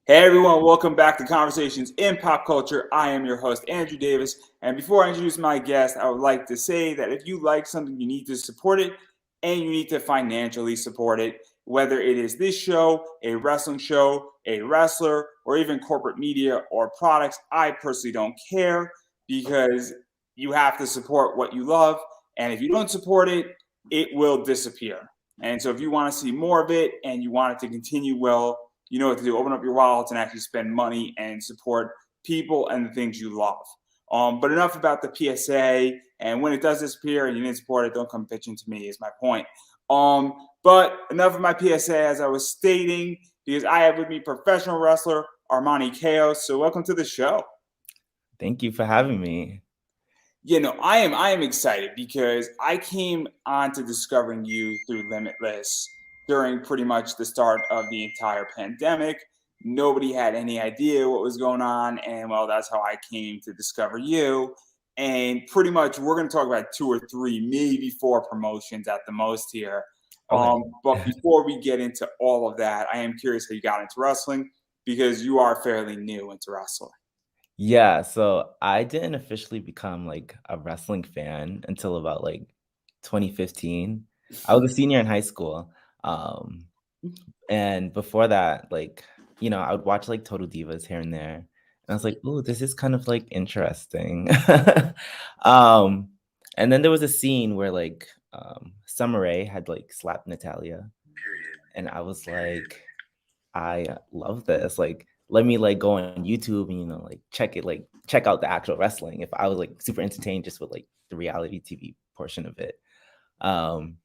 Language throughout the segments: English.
Hey everyone, welcome back to Conversations in Pop Culture. I am your host, Andrew Davis. And before I introduce my guest, I would like to say that if you like something, you need to support it and you need to financially support it. Whether it is this show, a wrestling show, a wrestler, or even corporate media or products, I personally don't care because you have to support what you love. And if you don't support it, it will disappear. And so if you want to see more of it and you want it to continue, well, you know what to do. Open up your wallets and actually spend money and support people and the things you love. But enough about the PSA. And when it does disappear and you didn't support it, don't come bitching to me, is my point. But enough of my PSA, as I was stating, because I have with me professional wrestler Armani Kayos. So welcome to the show. Thank you for having me. I am excited because I came on to discovering you through Limitless during pretty much the start of the entire pandemic. Nobody had any idea what was going on, and well, that's how I came to discover you. And pretty much, we're going to talk about two or three, maybe four promotions at the most here. Okay. But before we get into all of that, I am curious how you got into wrestling because you are fairly new into wrestling. Yeah, so I didn't officially become like a wrestling fan until about like 2015. I was a senior in high school. Um, and before that, I would watch like Total Divas here and there. And I was like, "Ooh, this is kind of like interesting." um, and then there was a scene where Summer Rae had like slapped Natalia, and I was like, I love this. Like, let me like go on YouTube and like check it, like check out the actual wrestling. If I was like super entertained just with like the reality TV portion of it. Um,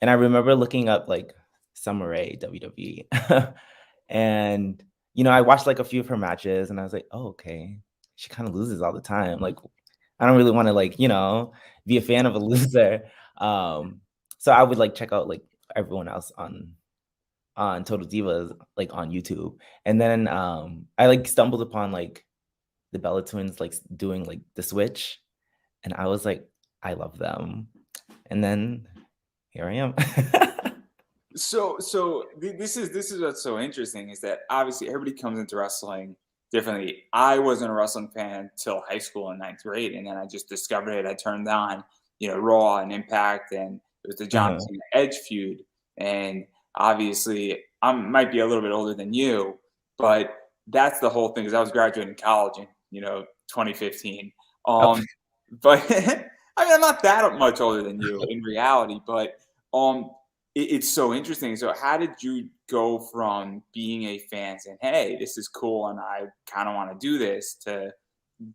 and I remember looking up like Summer Rae WWE, and I watched like a few of her matches, and I was like, oh okay, she kind of loses all the time. Like, I don't really want to be a fan of a loser. So I would like check out like everyone else on Total Divas, like on YouTube. And then I like stumbled upon like the Bella Twins like doing like the switch. And I was like, I love them. And then here I am. This is what's so interesting is that obviously everybody comes into wrestling differently. I wasn't a wrestling fan till high school in ninth grade, and then I just discovered it. I turned on, Raw and Impact, and it was the John Uh-huh. Cena Edge feud. And obviously, I might be a little bit older than you, but that's the whole thing. Because I was graduating college in 2015. Oh, But I mean, I'm not that much older than you in reality, but um it's so interesting. So, how did you go from being a fan saying, "Hey, this is cool, and I kind of want to do this," to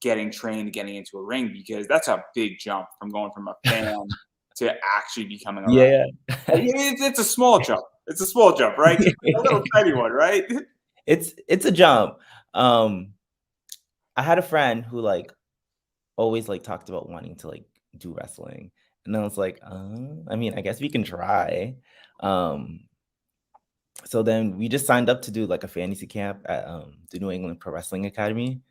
getting trained, getting into a ring? Because that's a big jump from going from a fan to actually becoming a wrestler. yeah. It's a small jump. It's a small jump, right? A little tiny one, right? It's a jump. Um, I had a friend who like always like talked about wanting to like do wrestling. And I was like, I mean, I guess we can try. Um, so then we just signed up to do like a fantasy camp at the New England Pro Wrestling Academy.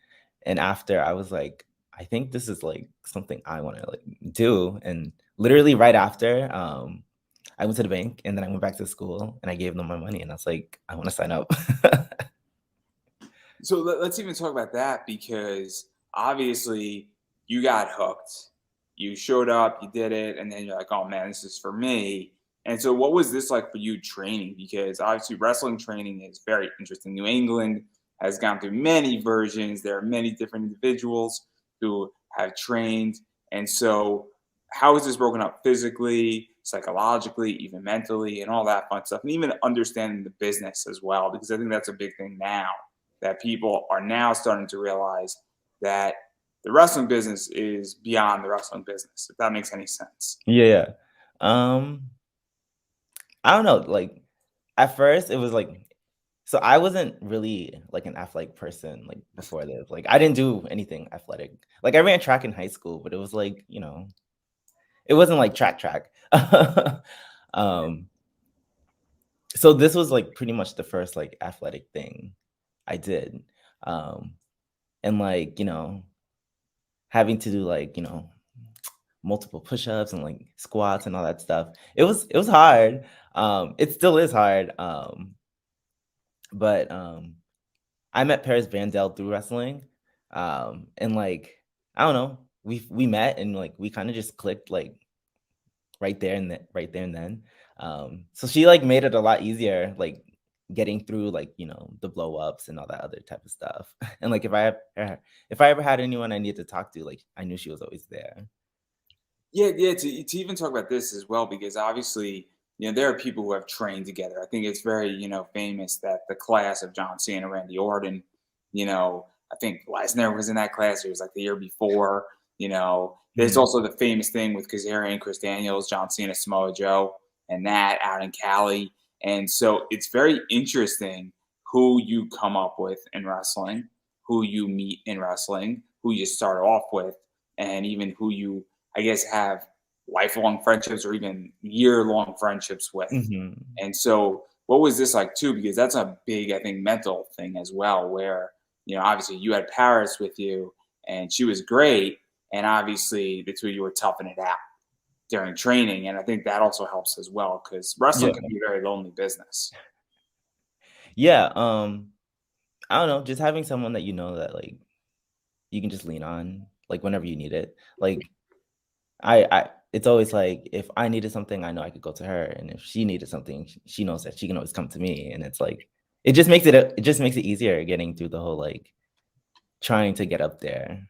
And after I was like, I think this is like something I want to like do. And literally right after, I went to the bank and then I went back to school and I gave them my money and I was like, I want to sign up. So let's even talk about that because obviously you got hooked. You showed up, you did it, and then you're like, oh man, this is for me. And so, what was this like for you training? Because obviously, wrestling training is very interesting. New England has gone through many versions. There are many different individuals who have trained. And so, how is this broken up physically, psychologically, even mentally, and all that fun stuff? And even understanding the business as well, because I think that's a big thing now that people are now starting to realize that the wrestling business is beyond the wrestling business, if that makes any sense. Yeah. Um, I don't know. Like at first it was like, so I wasn't really like an athletic person like before this. Like I didn't do anything athletic. Like I ran track in high school, but it was like, it wasn't like track. um, so this was like pretty much the first like athletic thing I did. Um, and like, having to do like, multiple push-ups and like squats and all that stuff. It was hard. It still is hard. But I met Paris Vandell through wrestling, and, like, I don't know, we met and, like, we kinda just clicked, like, right there and then. So she, like, made it a lot easier, like, getting through, like, the blow ups and all that other type of stuff. And, like, if I ever had anyone I needed to talk to, like, I knew she was always there. Yeah, yeah. To even talk about this as well, because obviously, there are people who have trained together. I think it's very, famous that the class of John Cena, Randy Orton, I think Lesnar was in that class. It was like the year before. There's Mhm. also the famous thing with Kazarian, Chris Daniels, John Cena, Samoa Joe, and that out in Cali. And so it's very interesting who you come up with in wrestling, who you meet in wrestling, who you start off with, and even who you, I guess, have lifelong friendships or even year-long friendships with. Mhm. And so, what was this like too? Because that's a big, I think, mental thing as well. Where obviously you had Paris with you, and she was great, and obviously the two of you were toughing it out during training, and I think that also helps as well because Yeah. wrestling can be a very lonely business. Yeah, I don't know, just having someone that that, like, you can just lean on, like, whenever you need it. Like, I it's always like, if I needed something, I know I could go to her, and if she needed something, she knows that she can always come to me, and it's like it just makes it easier getting through the whole, like, trying to get up there.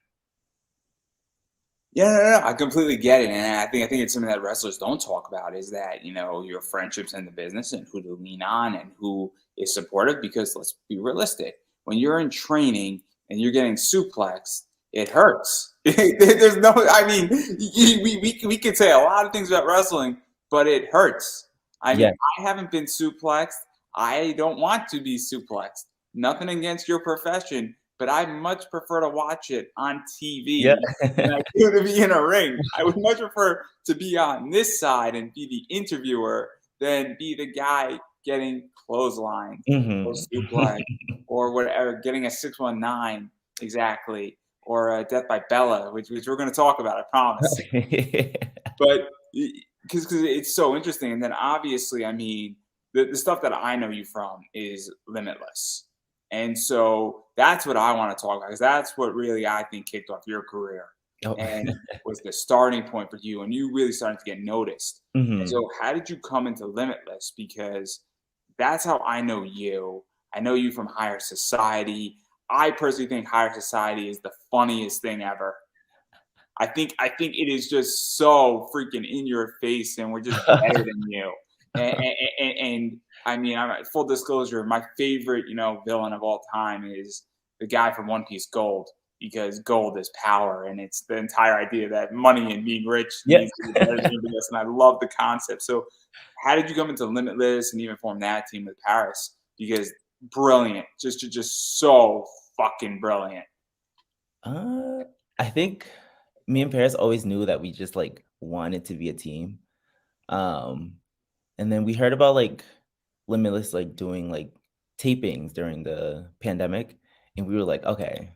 Yeah, no, no, I completely get it, and I think it's something that wrestlers don't talk about is that your friendships in the business and who to lean on and who is supportive. Because let's be realistic, when you're in training and you're getting suplexed, it hurts. There's no, I mean, we could say a lot of things about wrestling, but it hurts. I mean, Yeah. I haven't been suplexed. I don't want to be suplexed. Nothing against your profession, but I much prefer to watch it on Yeah. TV than I do to be in a ring. I would much prefer to be on this side and be the interviewer than be the guy getting clotheslined or Mhm. suplex or whatever, getting a 619 exactly, or a death by Bella, which we're going to talk about, I promise. But because it's so interesting, and then obviously, I mean, the stuff that I know you from is limitless, and so that's what I want to talk about because that's what really I think kicked off your career Oh. and was the starting point for you, and you really starting to get noticed. And Mhm. so, how did you come into Limitless? Because that's how I know you. I know you from Higher Society. I personally think Higher Society is the funniest thing ever. I think it is just so freaking in your face, and we're just better than you. And I mean, full disclosure, my favorite, villain of all time is the guy from One Piece, Gold, because gold is power, and it's the entire idea that money and being rich Yeah. means that you're better than everybody else. And I love the concept. So, how did you come into Limitless and even form that team with Paris? Because brilliant, just so fucking brilliant. Uh, I think me and Paris always knew that we just, like, wanted to be a team. Um, and then we heard about, like, Limitless, like, doing, like, tapings during the pandemic, and we were like, "Okay,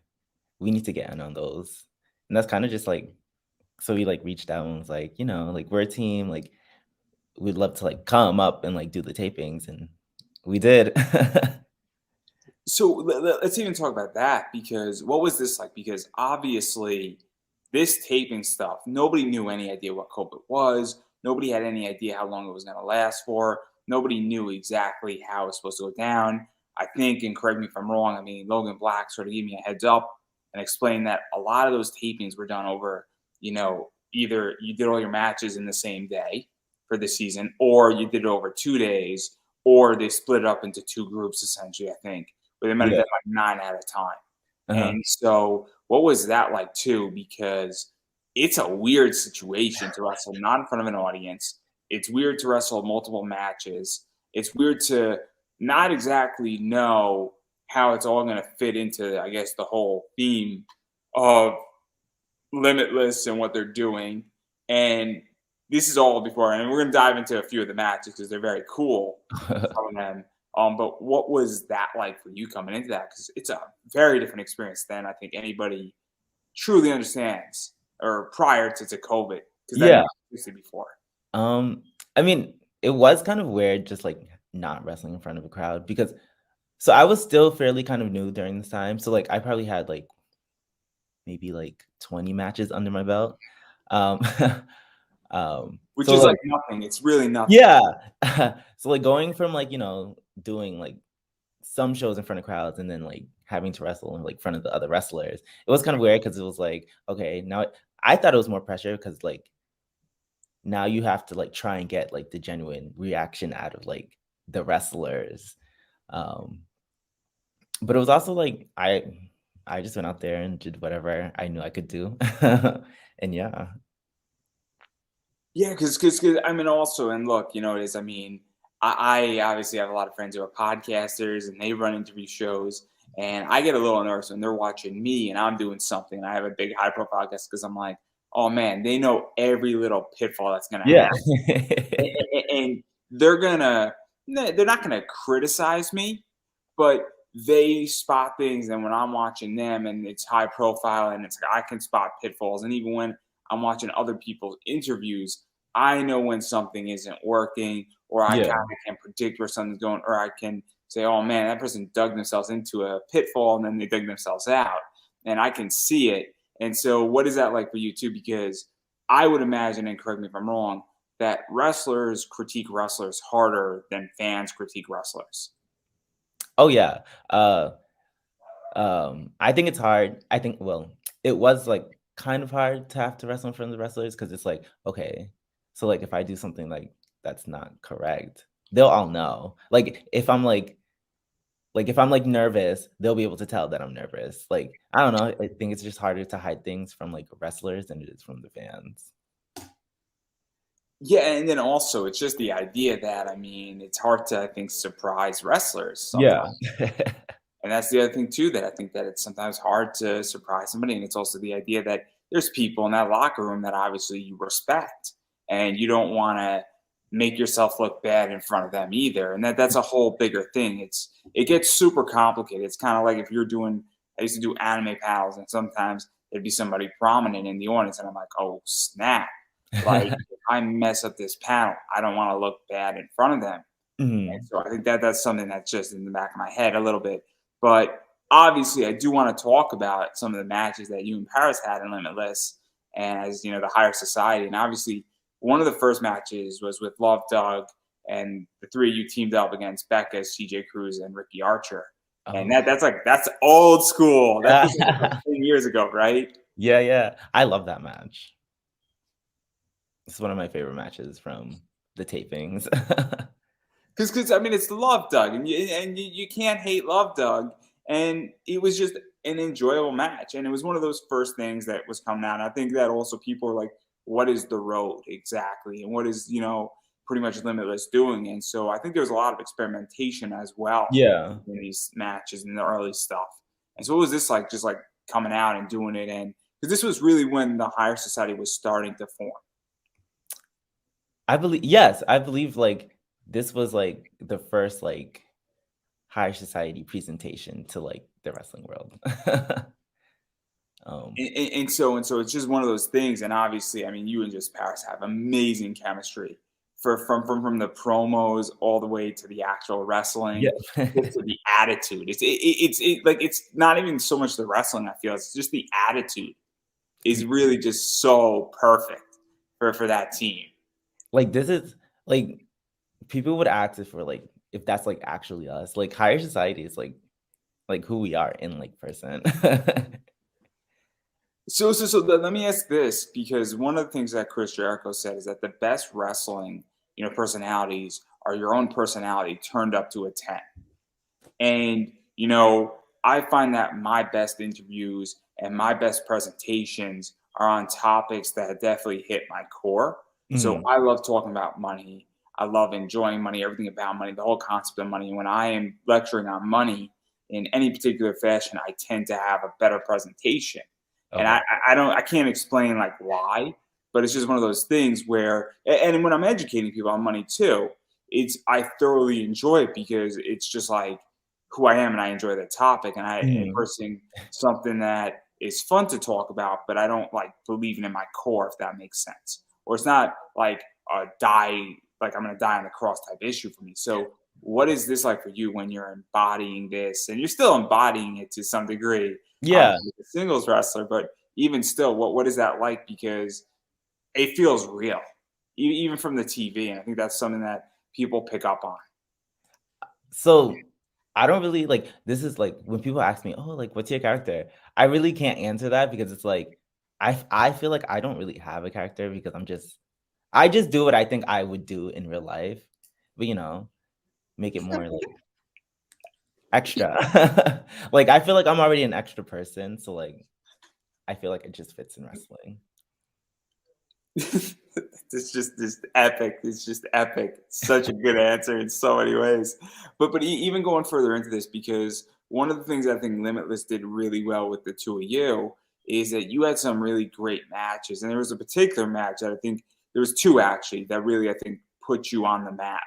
we need to get in on those." And that's kinda just, like, so we, like, reached out and was like, like, "We're a team, like, we'd love to, like, come up and, like, do the tapings," and we did. So let's even talk about that because what was this like? Because obviously, this taping stuff, nobody knew any idea what COVID was. Nobody had any idea how long it was going to last for. Nobody knew exactly how it was supposed to go down. I think, and correct me if I'm wrong, I mean, Logan Black sort of gave me a heads up and explained that a lot of those tapings were done over, either you did all your matches in the same day for the season, or you did it over 2 days, or they split it up into two groups, essentially, I think but they might have Yeah. done like 9 at a time. Uh-huh. And so, what was that like too? Because it's a weird situation to wrestle not in front of an audience. It's weird to wrestle multiple matches. It's weird to not exactly know how it's all going to fit into, I guess, the whole theme of Limitless and what they're doing. And this is all before, and we're going to dive into a few of the matches because they're very cool, some of them. But what was that like for you coming into that? Because it's a very different experience than I think anybody truly understands, or prior to COVID, because that Yeah. never existed before. Um, I mean, it was kind of weird just, like, not wrestling in front of a crowd because So I was still fairly kind of new during this time. So like I probably had like maybe like 20 matches under my belt. Um, Which so is like like nothing. It's really nothing. yeah. So like going from like, doing like some shows in front of crowds and then like having to wrestle in like front of the other wrestlers. It was kind of weird because it was like, okay, now I thought it was more pressure because like now you have to like try and get like the genuine reaction out of like the wrestlers. Um, but it was also like I just went out there and did whatever I knew I could do. And yeah. Yeah, because I mean, also, and look, you know, it is. I mean, I obviously have a lot of friends who are podcasters, and they run interview shows, and I get a little nervous when they're watching me and I'm doing something. And I have a big high profile guest because I'm like, oh man, they know every little pitfall that's gonna Yeah. happen, and they're not gonna criticize me, but they spot things. And when I'm watching them and it's high profile and it's like I can spot pitfalls, and even when I'm watching other people's interviews, I know when something isn't working, or I kind Yeah. of can predict where something's going, or I can say, oh man, that person dug themselves into a pitfall and then they dug themselves out, and I can see it. And so what is that like for you too? Because I would imagine, and correct me if I'm wrong, that wrestlers critique wrestlers harder than fans critique wrestlers. Oh yeah. I think it's hard. I think well, it was like kind of hard to have to wrestle in front of the wrestlers because it's like, okay, so like if I do something like that's not correct, they'll all know. Like if I'm like nervous, they'll be able to tell that I'm nervous. Like, I don't know. I think it's just harder to hide things from like wrestlers than it is from the fans. Yeah, and then also it's just the idea that, I mean, it's hard to, I think, surprise wrestlers sometimes. Yeah. And that's the other thing too, that I think that it's sometimes hard to surprise somebody. And it's also the idea that there's people in that locker room that obviously you respect, and you don't want to make yourself look bad in front of them either. And that's a whole bigger thing. It gets super complicated. It's kind of like if you're doing, I used to do anime panels, and sometimes there'd be somebody prominent in the audience, and I'm like, oh snap. Like if I mess up this panel, I don't want to look bad in front of them. And Mhm. so I think that that's something that's just in the back of my head a little bit. But obviously, I do want to talk about some of the matches that you and Paris had in Limitless, and as you know, the higher society. And obviously, one of the first matches was with Love Doug, and the three of you teamed up against Becca, CJ Cruz, and Ricky Archer. And Oh. that's old school. That's like 10 years ago, right? Yeah, yeah. I love that match. It's one of my favorite matches from the tapings. Because I mean, it's Love Doug, and you can't hate Love Doug, and it was just an enjoyable match, and it was one of those first things that was coming out. And I think that also people are like, what is the road exactly, and what is, you know, pretty much Limitless doing? And so I think there was a lot of experimentation as well Yeah. in these matches and the early stuff. And so what was this like, just like coming out and doing it? And because this was really when the higher society was starting to form. I believe like this was like the first like higher society presentation to like the wrestling world. um And so it's just one of those things. And obviously, I mean, you and just Paris have amazing chemistry for from the promos all the way to the actual yeah. wrestling, just to the attitude. Like it's not even so much the wrestling. I feel it's just the attitude is really just so perfect for that team. Like this is like people would ask if we're like if that's like actually us. Like higher society is like who we are in like person. So let me ask this, because one of the things that Chris Jericho said is that the best wrestling, you know, personalities are your own personality turned up to a 10. And, you know, I find that my best interviews and my best presentations are on topics that definitely hit my core. So Mhm. I love talking about money. I love enjoying money, everything about money, the whole concept of money. When I am lecturing on money in any particular fashion, I tend to have a better presentation. And Okay. I can't explain like why, but it's just one of those things where, and when I'm educating people on money too, I thoroughly enjoy it because it's just like who I am, and I enjoy the topic, and Mhm. person something that is fun to talk about, but I don't like believing in my core, if that makes sense. Or it's not like a die, like I'm gonna die on the cross type issue for me. So what is this like for you when you're embodying this, and you're still embodying it to some degree, Yeah. as a singles wrestler, but even still, what is that like? Because it feels real, even from the TV, and I think that's something that people pick up on. So I don't really like this is like when people ask me, "Oh, like what's your character?" I really can't answer that because it's like I feel like I don't really have a character because I just do what I think I would do in real life. But make it more like extra. Like I feel like I'm already an extra person, so like I feel like it just fits in wrestling. It's just epic. It's just epic. Such a good answer in so many ways. But even going further into this, because one of the things I think Limitless did really well with the two of you is that you had some really great matches, and there was a particular match that I think there was two actually that really I think put you on the map.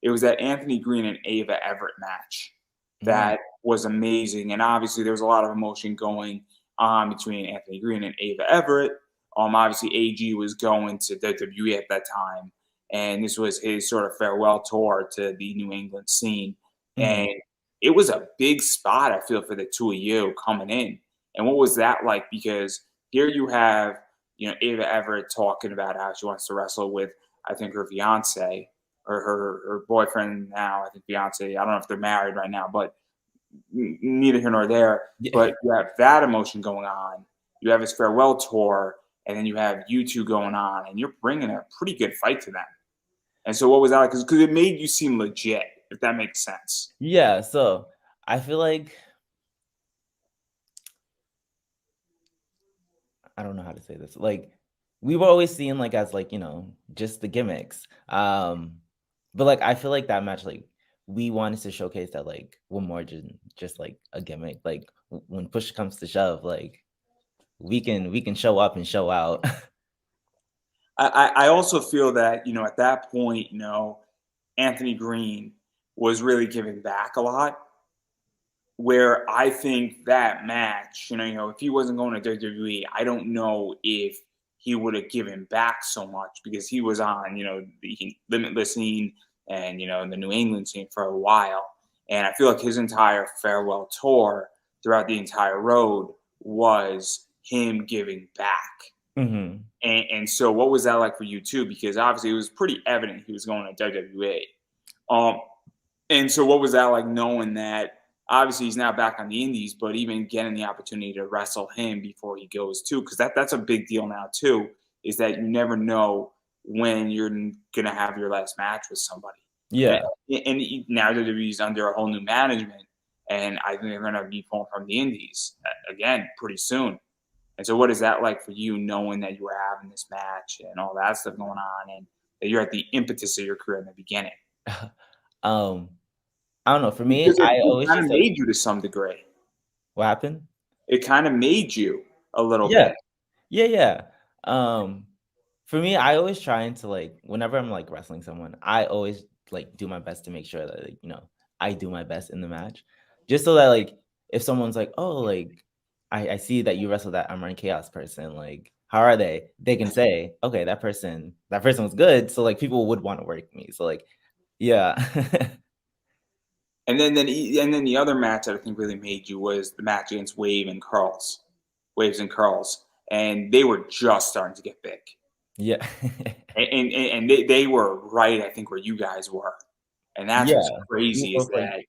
It was that Anthony Green and Ava Everett match Mm, that was amazing, and obviously there was a lot of emotion going on between Anthony Green and Ava Everett. Obviously AG was going to WWE at that time, and this was his sort of farewell tour to the New England scene, mhm. and it was a big spot. I feel for the two of you coming in, and what was that like? Because here you have Ava Everett talking about how she wants to wrestle with I think her fiance or her boyfriend now. I think fiance. I don't know if they're married right now, but neither here nor there. Yeah. But you have that emotion going on. You have his farewell tour, and then you have you two going on, and you're bringing a pretty good fight to them. And so, what was that like? Because it made you seem legit, if that makes sense. Yeah, so I feel like I don't know how to say this. Like, we were always seen like as like, just the gimmicks. But like I feel like that match, like we wanted to showcase that like we're more than just like a gimmick. Like when push comes to shove, like we can show up and show out. I also feel that at that point, Anthony Green was really giving back a lot. Where I think that match, if he wasn't going to WWE, I don't know if he would have given back so much because he was on, the Limitless scene and, the New England scene for a while. And I feel like his entire farewell tour throughout the entire road was him giving back. Hmm. And so what was that like for you too? Because obviously it was pretty evident he was going to WWE. Um, and so, what was that like knowing that obviously he's now back on the Indies, but even getting the opportunity to wrestle him before he goes too? Because that's a big deal now too. Is that you never know when you're gonna have your last match with somebody, and Yeah. now that he's under a whole new management, and I think they're gonna be pulling from the Indies again pretty soon. And so, what is that like for you, knowing that you were having this match and all that stuff going on, and that you're at the impetus of your career in the beginning? um, I don't know. For me, Because it, I it always kind just of like made you to some degree. what happened? It kind of made you a little Yeah. bit. Yeah, yeah. Um, for me, I always trying to like whenever I'm like wrestling someone, I always like do my best to make sure that like, I do my best in the match. Just so that like if someone's like, oh, like I see that you wrestled that Armani Chaos person, like how are they? They can say, okay, that person was good. So like people would want to work with me. So like, yeah. And then the other match that I think really made you was the match against Waves and Curls, and they were just starting to get big, Yeah. and they were right, I think, where you guys were, and that's what's Yeah. We were crazy is both like, that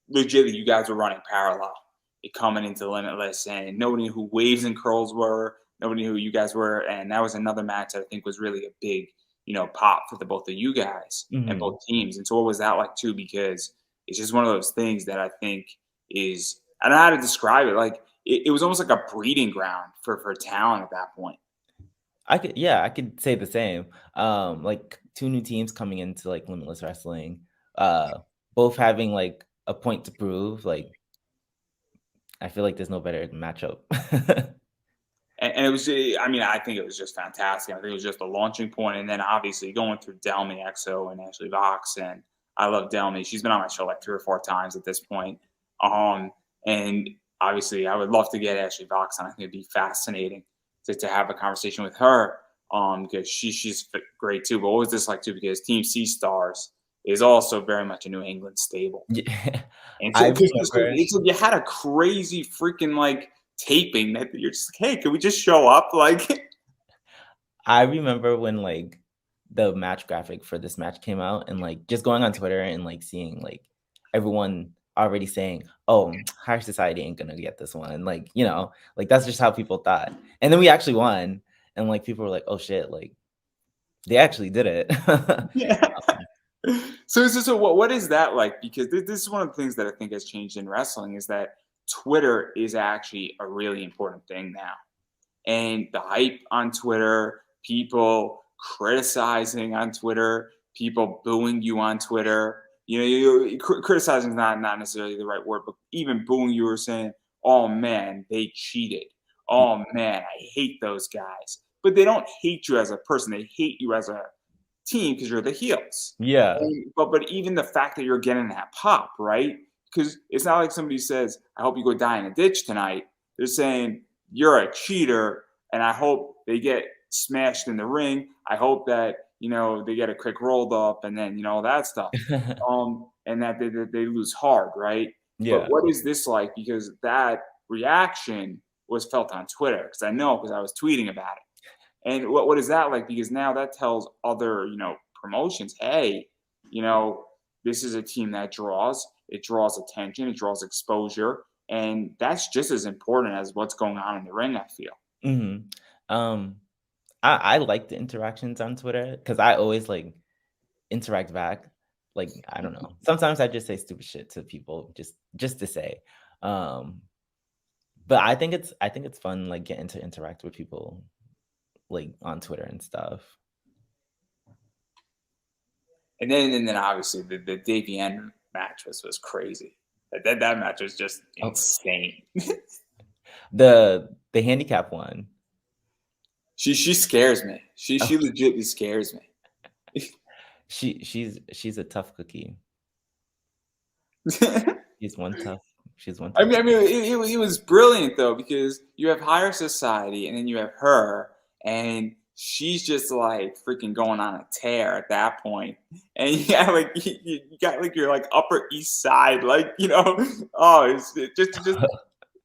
legitimately you guys were running parallel, coming into Limitless, and nobody knew who Waves and Curls were, nobody knew who you guys were, and that was another match that I think was really a big, pop for the both of you guys and mhm. both teams. And so, what was that like too? Because it's just one of those things that I think is I don't know how to describe it. Like it was almost like a breeding ground for talent at that point. I could say the same. Like two new teams coming into like Limitless Wrestling, both having like a point to prove. Like I feel like there's no better matchup. And it was, I mean, I think it was just fantastic. I think it was just a launching point, and then obviously going through Delmy Exo and Ashley Vox, and I love Delmy. She's been on my show like 3 or 4 times at this point. And obviously, I would love to get Ashley Vox on. I think it'd be fascinating to have a conversation with her, because she's great too. But what was this like too? Because Team C Stars is also very much a New England staple. Yeah. And so I because remember it's like you had a crazy freaking like taping that you're just like, hey, can we just show up? Like, I remember when, like, the match graphic for this match came out and, like, just going on Twitter and, like, seeing, like, everyone already saying, "Oh, Higher Society ain't gonna get this one," like, like, that's just how people thought, and then we actually won, and, like, people were like, "Oh, shit," like, they actually did it. yeah. So what is that like? Because this is one of the things that I think has changed in wrestling is that Twitter is actually a really important thing now. And the hype on Twitter, people criticizing on Twitter, people booing you on Twitter. Criticizing is not necessarily the right word, but even booing you or saying, "Oh man, they cheated. Oh man, I hate those guys." But they don't hate you as a person; they hate you as a team because you're the heels. Yeah. But even the fact that you're getting that pop, right? Because it's not like somebody says, "I hope you go die in a ditch tonight." They're saying you're a cheater, and I hope they get smashed in the ring. I hope that they get a quick rolled up, and then all that stuff. And that they lose hard, right? But Yeah. what is this like? Because that reaction was felt on Twitter, because I know because I was tweeting about it. And what is that like? Because now that tells other, promotions, hey, you know, this is a team that draws. It draws attention. It draws exposure, and that's just as important as what's going on in the ring, I feel. Mhm. Um, I like the interactions on Twitter because I always, like, interact back. Like, I don't know. Sometimes I just say stupid shit to people just to say. Um, but I think it's fun, like, getting to interact with people, like, on Twitter and stuff. And then obviously the Davey End match was crazy. That match was just Oh, insane. the handicap one. She scares me. She Oh, legitimately scares me. she's a tough cookie. She's one tough she's one I tough mean, it was brilliant though, because you have higher society, and then you have her, and she's just like freaking going on a tear at that point. And yeah, like you got like your like Upper East Side, like oh,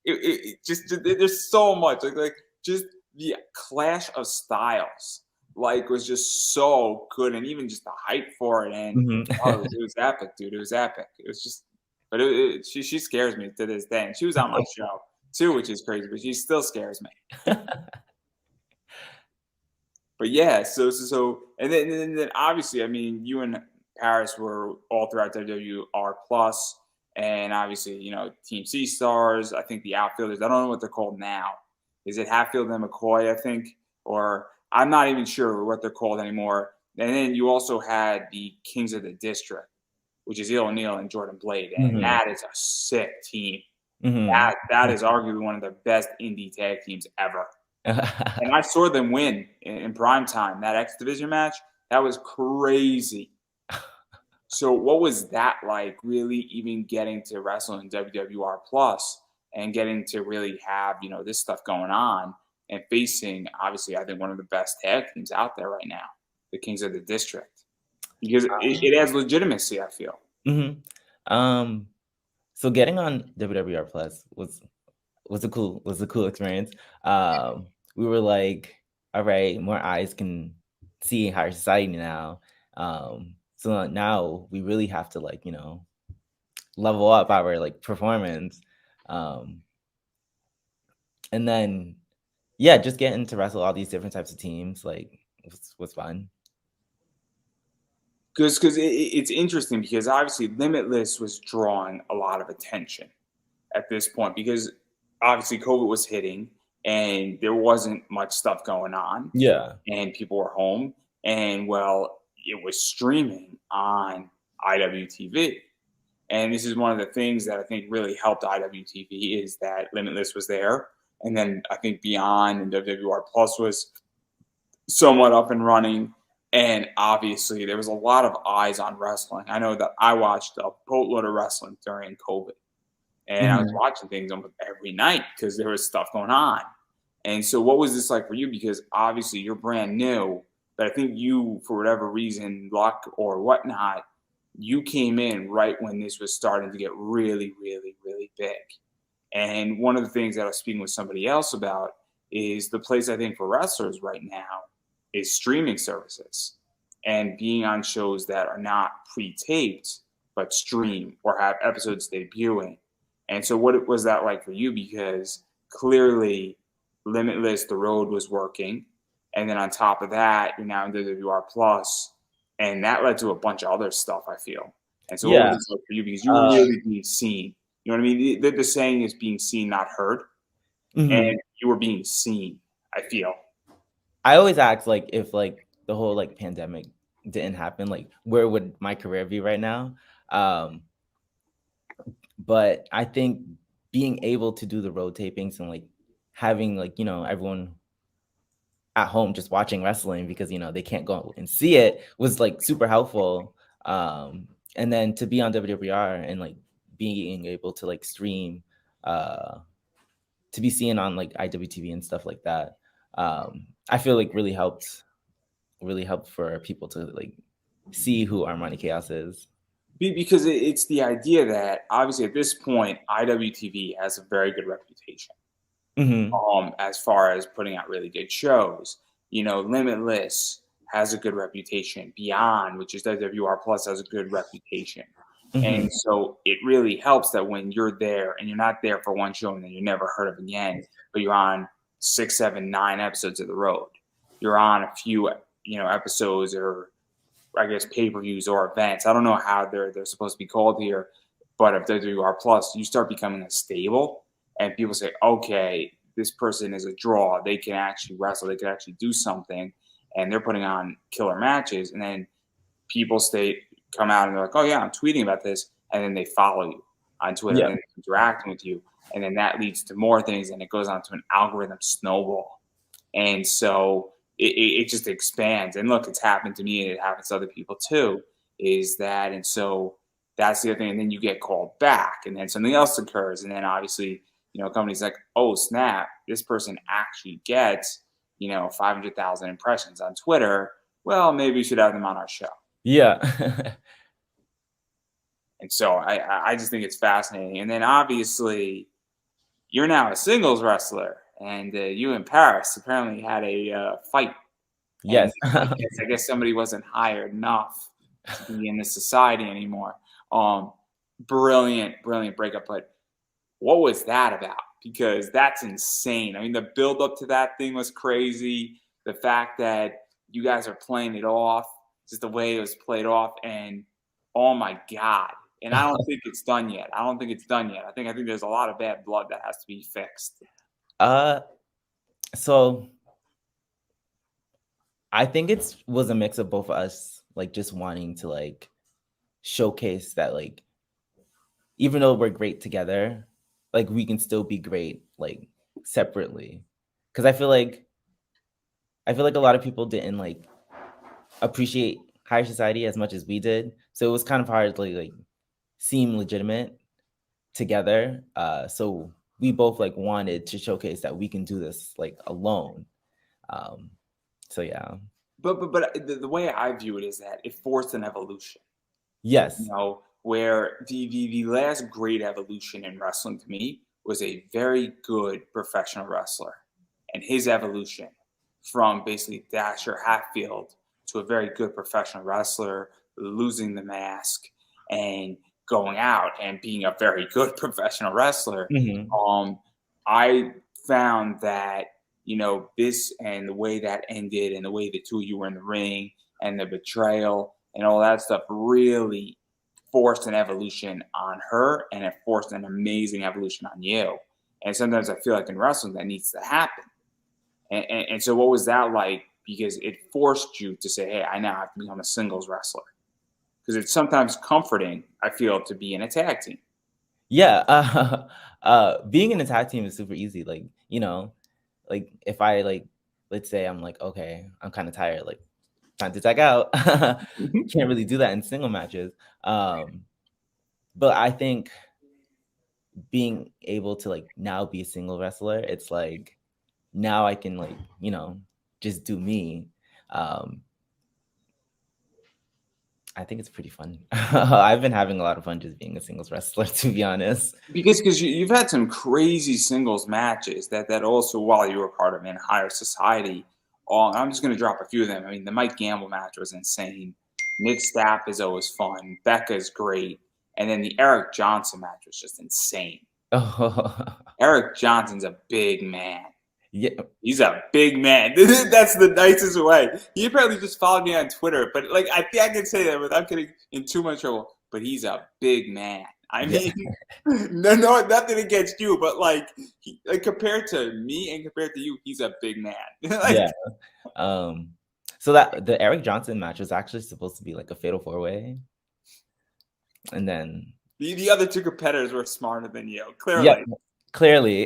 there's so much like just the clash of styles, like was just so good, and even just the hype for it, and Mhm. oh, it was epic, dude. It was epic. It was just, but she scares me to this day, and she was on my show too, which is crazy, but she still scares me. But yeah, and then obviously, I mean, you and Paris were all throughout WWR Plus, and obviously, Team C Stars. I think the outfielders. I don't know what they're called now. Is it Hatfield and McCoy? I think, or I'm not even sure what they're called anymore. And then you also had the Kings of the District, which is Il O'Neill and Jordan Blade, and Mhm. that is a sick team. Mhm. That is arguably one of the best indie tag teams ever. And I saw them win in prime time. That X Division match, that was crazy. So what was that like, really even getting to wrestle in WWR Plus and getting to really have, this stuff going on and facing, obviously, I think one of the best tag teams out there right now, the Kings of the District, because it adds legitimacy, I feel. Mhm. Um, so getting on WWR Plus was a cool experience. We were like, all right, more eyes can see higher society now. So now we really have to, like, level up our, like, performance. Um, and then yeah, just getting to wrestle all these different types of teams, like, was fun. Because it's interesting, because obviously Limitless was drawing a lot of attention at this point, because obviously COVID was hitting and there wasn't much stuff going on, Yeah. and people were home, and well, it was streaming on IWTV. And this is one of the things that I think really helped IWTV, is that Limitless was there, and then I think Beyond and WWR Plus was somewhat up and running. And obviously, there was a lot of eyes on wrestling. I know that I watched a boatload of wrestling during COVID, and I was Mhm. watching things almost every night because there was stuff going on. And so, what was this like for you? Because obviously, you're brand new, but I think you, for whatever reason, luck or whatnot, you came in right when this was starting to get really, really, really big. And one of the things that I was speaking with somebody else about is the place I think for wrestlers right now is streaming services and being on shows that are not pre-taped but stream or have episodes debuting. And so what was that like for you? Because clearly Limitless, The Road was working. And then on top of that, you're now in WWR Plus, and that led to a bunch of other stuff, I feel. And so what was Yeah. this like for you? Because you were really being seen. You know what I mean? The saying is being seen, not heard. Mhm. And you were being seen, I feel. I always ask, like, if, like, the whole, like, pandemic didn't happen, like, where would my career be right now? Um, but I think being able to do the road tapings and, like, having, like, everyone at home just watching wrestling because, they can't go and see it was, like, super helpful. And then to be on WWR and, like, being able to, like, stream, uh, to be seen on, like, IWTV and stuff like that, I feel like really helped for people to, like, see who Armani Chaos is. Because it's the idea that obviously at this point, IWTV has a very good reputation Mhm. as far as putting out really good shows. Limitless has a good reputation. Beyond, which is WWR Plus, has a good reputation. Mhm. And so it really helps that when you're there and you're not there for one show and then you're never heard of again, but you're on 6, 7, 9 episodes of The Road. You're on a few, episodes or I guess pay-per-views or events. I don't know how they're supposed to be called here, but if WWR Plus, you start becoming a stable, and people say, okay, this person is a draw. They can actually wrestle. They can actually do something, and they're putting on killer matches. And then people come out and they're like, oh yeah, I'm tweeting about this, and then they follow you on Twitter Yeah. and then interacting with you, and then that leads to more things, and it goes on to an algorithm snowball. And so it just expands. And look, it's happened to me and it happens to other people too, is that, and so that's the other thing. And then you get called back and then something else occurs. And then obviously, companies like, oh, snap, this person actually gets, 500,000 impressions on Twitter. Well, maybe we should have them on our show. Yeah. And so I just think it's fascinating. And then obviously, you're now a singles wrestler, and you and Paris apparently had a fight. And Yes. I guess somebody wasn't hired enough to be in this society anymore. Um, brilliant, brilliant breakup. But what was that about? Because that's insane. I mean, the build up to that thing was crazy. The fact that you guys are playing it off, just the way it was played off, and oh my god. And I don't think it's done yet. I don't think it's done yet. I think there's a lot of bad blood that has to be fixed. Uh, so I think it's was a mix of both of us, like, just wanting to, like, showcase that, like, even though we're great together, like, we can still be great, like, separately. Because I feel like a lot of people didn't, like, appreciate higher society as much as we did. So it was kind of hard to, like, seem legitimate together. So we both, like, wanted to showcase that we can do this, like, alone. Um, so yeah. But the way I view it is that it forced an evolution. Yes. Where the last great evolution in wrestling to me was a very good professional wrestler, and his evolution from basically Dasher Hatfield to a very good professional wrestler, losing the mask and going out and being a very good professional wrestler. Mhm. I found that this and the way that ended and the way the two of you were in the ring and the betrayal and all that stuff really forced an evolution on her and it forced an amazing evolution on you. And sometimes I feel like in wrestling that needs to happen. And so what was that like? Because it forced you to say, hey, I now have to become a singles wrestler. Because it's sometimes comforting, I feel, to be in a tag team. Yeah, being in a tag team is super easy. Like, like if I like, let's say I'm like, okay, I'm kind of tired, like time to tag out. Can't really do that in single matches. Um, but I think being able to like now be a single wrestler, it's like now I can like, just do me. Um, I think it's pretty fun. I've been having a lot of fun just being a singles wrestler, to be honest. Because you've had some crazy singles matches that also while you were part of in higher society. I'm just going to drop a few of them. I mean, the Mike Gamble match was insane. Nick Stapp is always fun. Becca's great, and then the Eric Johnson match was just insane. Oh, Eric Johnson's a big man. yeah, He's a big man. That's the nicest way. He apparently just followed me on Twitter, but like I think I can say that without getting in too much trouble. But he's a big man. I yeah, mean, no, nothing against you, but like compared to me and compared to you, he's a big man. yeah. Like Um, so that the Eric Johnson match was actually supposed to be like a fatal four-way, and then the other two competitors were smarter than you, yeah, clearly, clearly,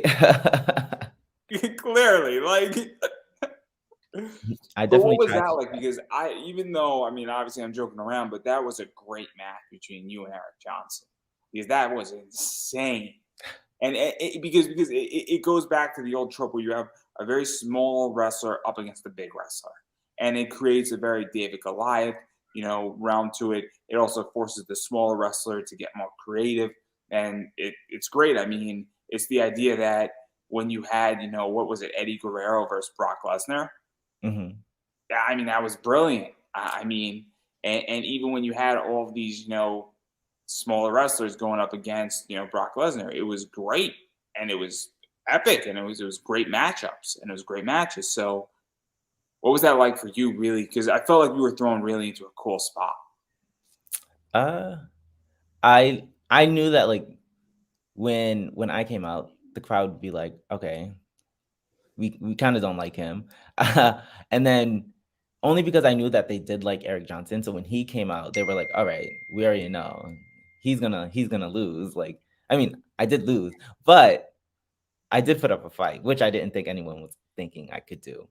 clearly. Like, I but what definitely was tried that to. like? Because even though I mean, obviously I'm joking around, but that was a great match between you and Eric Johnson because that was insane. And because it goes back to the old trope where you have a very small wrestler up against a big wrestler, and it creates a very David Goliath, realm to it. It also forces the smaller wrestler to get more creative, and it's great. I mean, it's the idea that when you had, what was it, Eddie Guerrero versus Brock Lesnar? Mhm. I mean, that was brilliant. I mean, and even when you had all of these, smaller wrestlers going up against, Brock Lesnar, it was great and it was epic and it was great matchups and it was great matches. So, what was that like for you, really? Because I felt like you were thrown really into a cool spot. Uh, I knew that like when I came out, the crowd would be like, okay, we kind of don't like him, and then only because I knew that they did like Eric Johnson. So when he came out, they were like, all right, we already know he's gonna lose. Like, I mean, I did lose, but I did put up a fight, which I didn't think anyone was thinking I could do.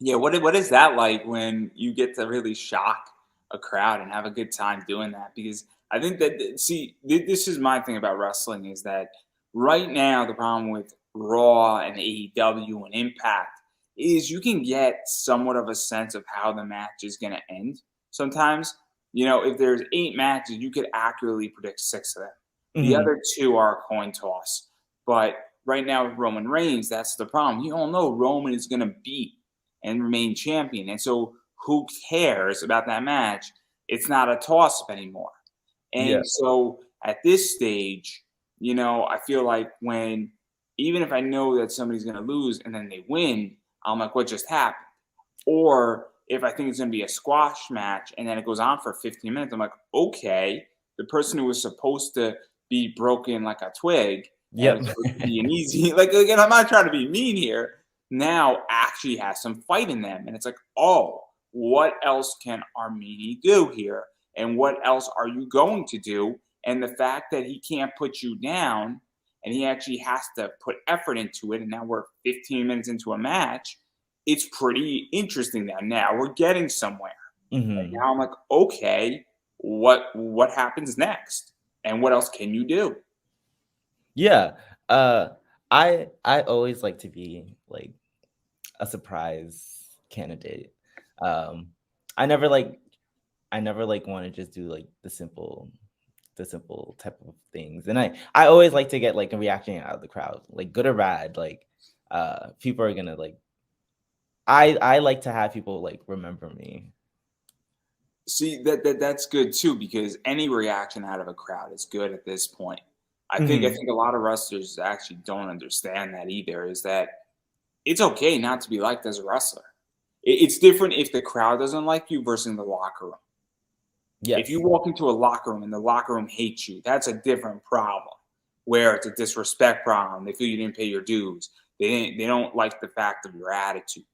Yeah, what is that like when you get to really shock a crowd and have a good time doing that? Because I think that see, this is my thing about wrestling is that right now the problem with Raw and AEW and Impact is you can get somewhat of a sense of how the match is going to end. Sometimes, if there's 8 matches, you could accurately predict 6 of them. The Mhm. other 2 are a coin toss. But right now with Roman Reigns, that's the problem. You don't know Roman is going to beat and remain champion. And so who cares about that match? It's not a toss up anymore. Yeah. And so at this stage, I feel like even if I know that somebody's going to lose and then they win, I'm like, what just happened? Or if I think it's going to be a squash match and then it goes on for 15 minutes, I'm like, okay, the person who was supposed to be broken like a twig and Yep. was supposed to be an easy, like, again, I'm not trying to be mean here, now actually has some fight in them. And it's like, oh, what else can Armini do here? And what else are you going to do? And the fact that he can't put you down and he actually has to put effort into it. And now we're 15 minutes into a match. It's pretty interesting that now we're getting somewhere. And Mhm. now I'm like, okay, what happens next? And what else can you do? Yeah. Uh, I always like to be like a surprise candidate. Um, I never like I never like want to just do like the simple type of things. And I always like to get like a reaction out of the crowd, like good or bad. Like people are gonna like I like to have people like remember me. See that's good too because any reaction out of a crowd is good at this point. I Mhm. think a lot of wrestlers actually don't understand that either. Is that it's okay not to be liked as a wrestler. It's different if the crowd doesn't like you versus in the locker room. If you Yes. walk into a locker room and the locker room hates you, that's a different problem. Where it's a disrespect problem. They feel you didn't pay your dues. They don't like the fact of your attitude.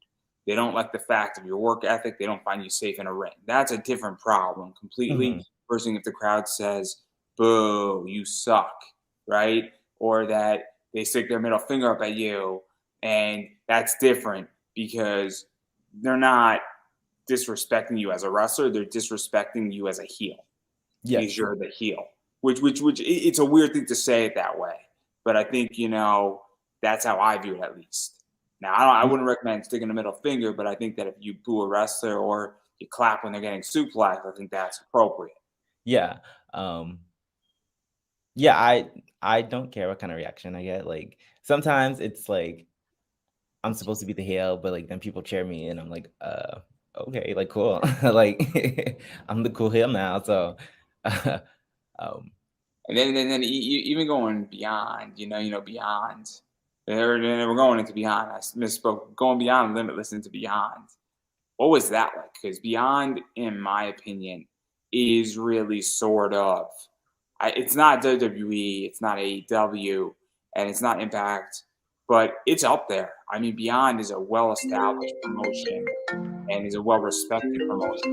They don't like the fact of your work ethic. They don't find you safe in a ring. That's a different problem completely. Mhm. Versus if the crowd says, "Boo, you suck," right? Or that they stick their middle finger up at you, and that's different because they're not disrespecting you as a wrestler. They're disrespecting you as a heel because Yes. you're the heel. Which it's a weird thing to say it that way, but I think that's how I view it at least. Now I wouldn't recommend sticking a middle finger, but I think that if you boo a wrestler or you clap when they're getting suplexed. I think that's appropriate. Yeah. Um, yeah, I don't care what kind of reaction I get. Like sometimes it's like I'm supposed to be the heel, but like then people cheer me and I'm like, okay, like cool. Like I'm the cool heel now. So um And then even going beyond, beyond. We're going into beyond. I misspoke. Going beyond Limitless into beyond. What was that like? Because beyond, in my opinion, is really sort of. It's not WWE, it's not AEW, and it's not Impact, but it's up there. I mean, Beyond is a well-established promotion and is a well-respected promotion,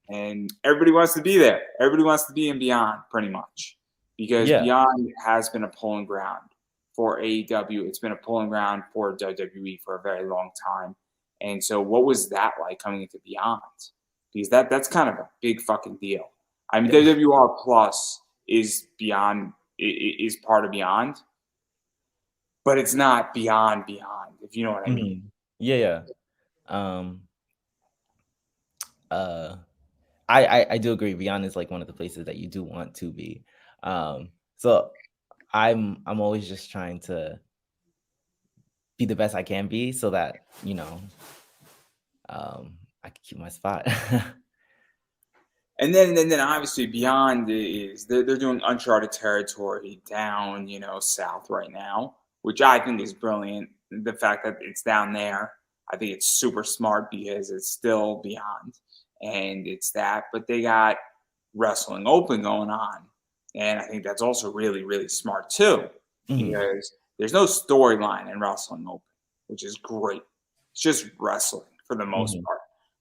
and everybody wants to be there. Everybody wants to be in Beyond, pretty much, because yeah. Beyond has been a pulling ground for AEW. It's been a pulling ground for WWE for a very long time. And so, what was that like coming into Beyond? Because that's kind of a big fucking deal. I mean, WWR Plus is Beyond is part of Beyond, but it's not Beyond Beyond. If you know what I mean. Mhm. Yeah, yeah. Um uh I do agree. Beyond is like one of the places that you do want to be. So I'm always just trying to be the best I can be so that, I can keep my spot. And then obviously Beyond is they're doing uncharted territory down, south right now, which I think is brilliant. The fact that it's down there, I think it's super smart because it's still Beyond, and it's that. But they got Wrestling Open going on, and I think that's also really really smart too, Mhm, because there's no storyline in Wrestling Open, which is great. It's just wrestling for the most mhm. part,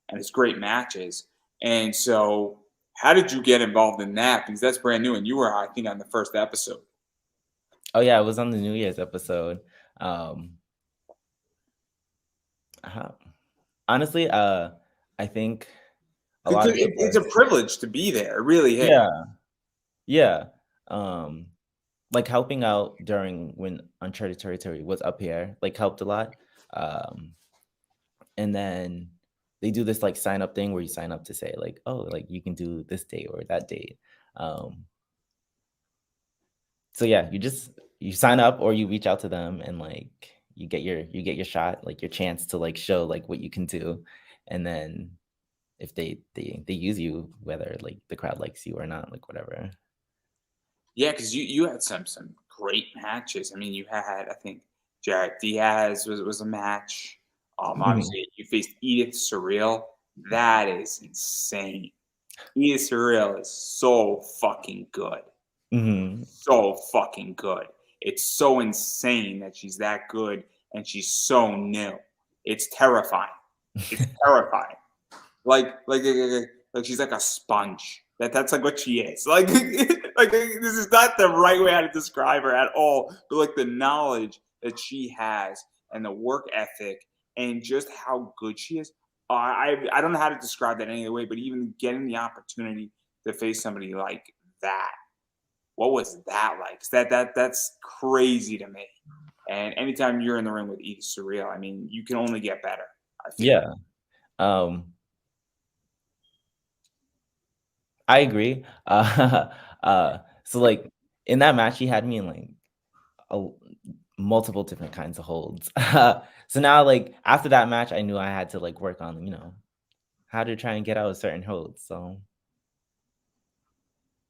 and it's great matches. And so how did you get involved in that? Because that's brand new, and you were, I think, on the first episode. Oh, yeah, it was on the New Year's episode. Um, uh honestly, I think a lot Because of it it's was a privilege to be there. It really is. yeah, yeah. Um, like, helping out during when Uncharted Territory was up here, like, helped a lot. Um, and then they do this, like, sign up thing where you sign up to say, like, "Oh, like, you can do this date or that date." Um, so, yeah, you sign up or you reach out to them and, like, you get your shot, like, your chance to, like, show, like, what you can do. And then if they use you, whether, like, the crowd likes you or not, like, whatever. Yeah, because you had some great matches. I mean, you had, I think, Jared Diaz was a match. Mhm, Obviously, you faced Edith Surreal. That is insane. Edith Surreal is so fucking good. mhm, So fucking good. It's so insane that she's that good and she's so new. It's terrifying. It's terrifying. Like she's like a sponge. That's like what she is. Like like this is not the right way how to describe her at all. But like the knowledge that she has and the work ethic and just how good she is. I don't know how to describe that any other way. But even getting the opportunity to face somebody like that, what was that like? 'Cause that's crazy to me. And anytime you're in the ring with Edith Surreal, I mean, you can only get better. I feel. yeah, um I agree. So like in that match, he had me in like a, multiple different kinds of holds. So now, like after that match, I knew I had to like work on, how to try and get out of certain holds. So,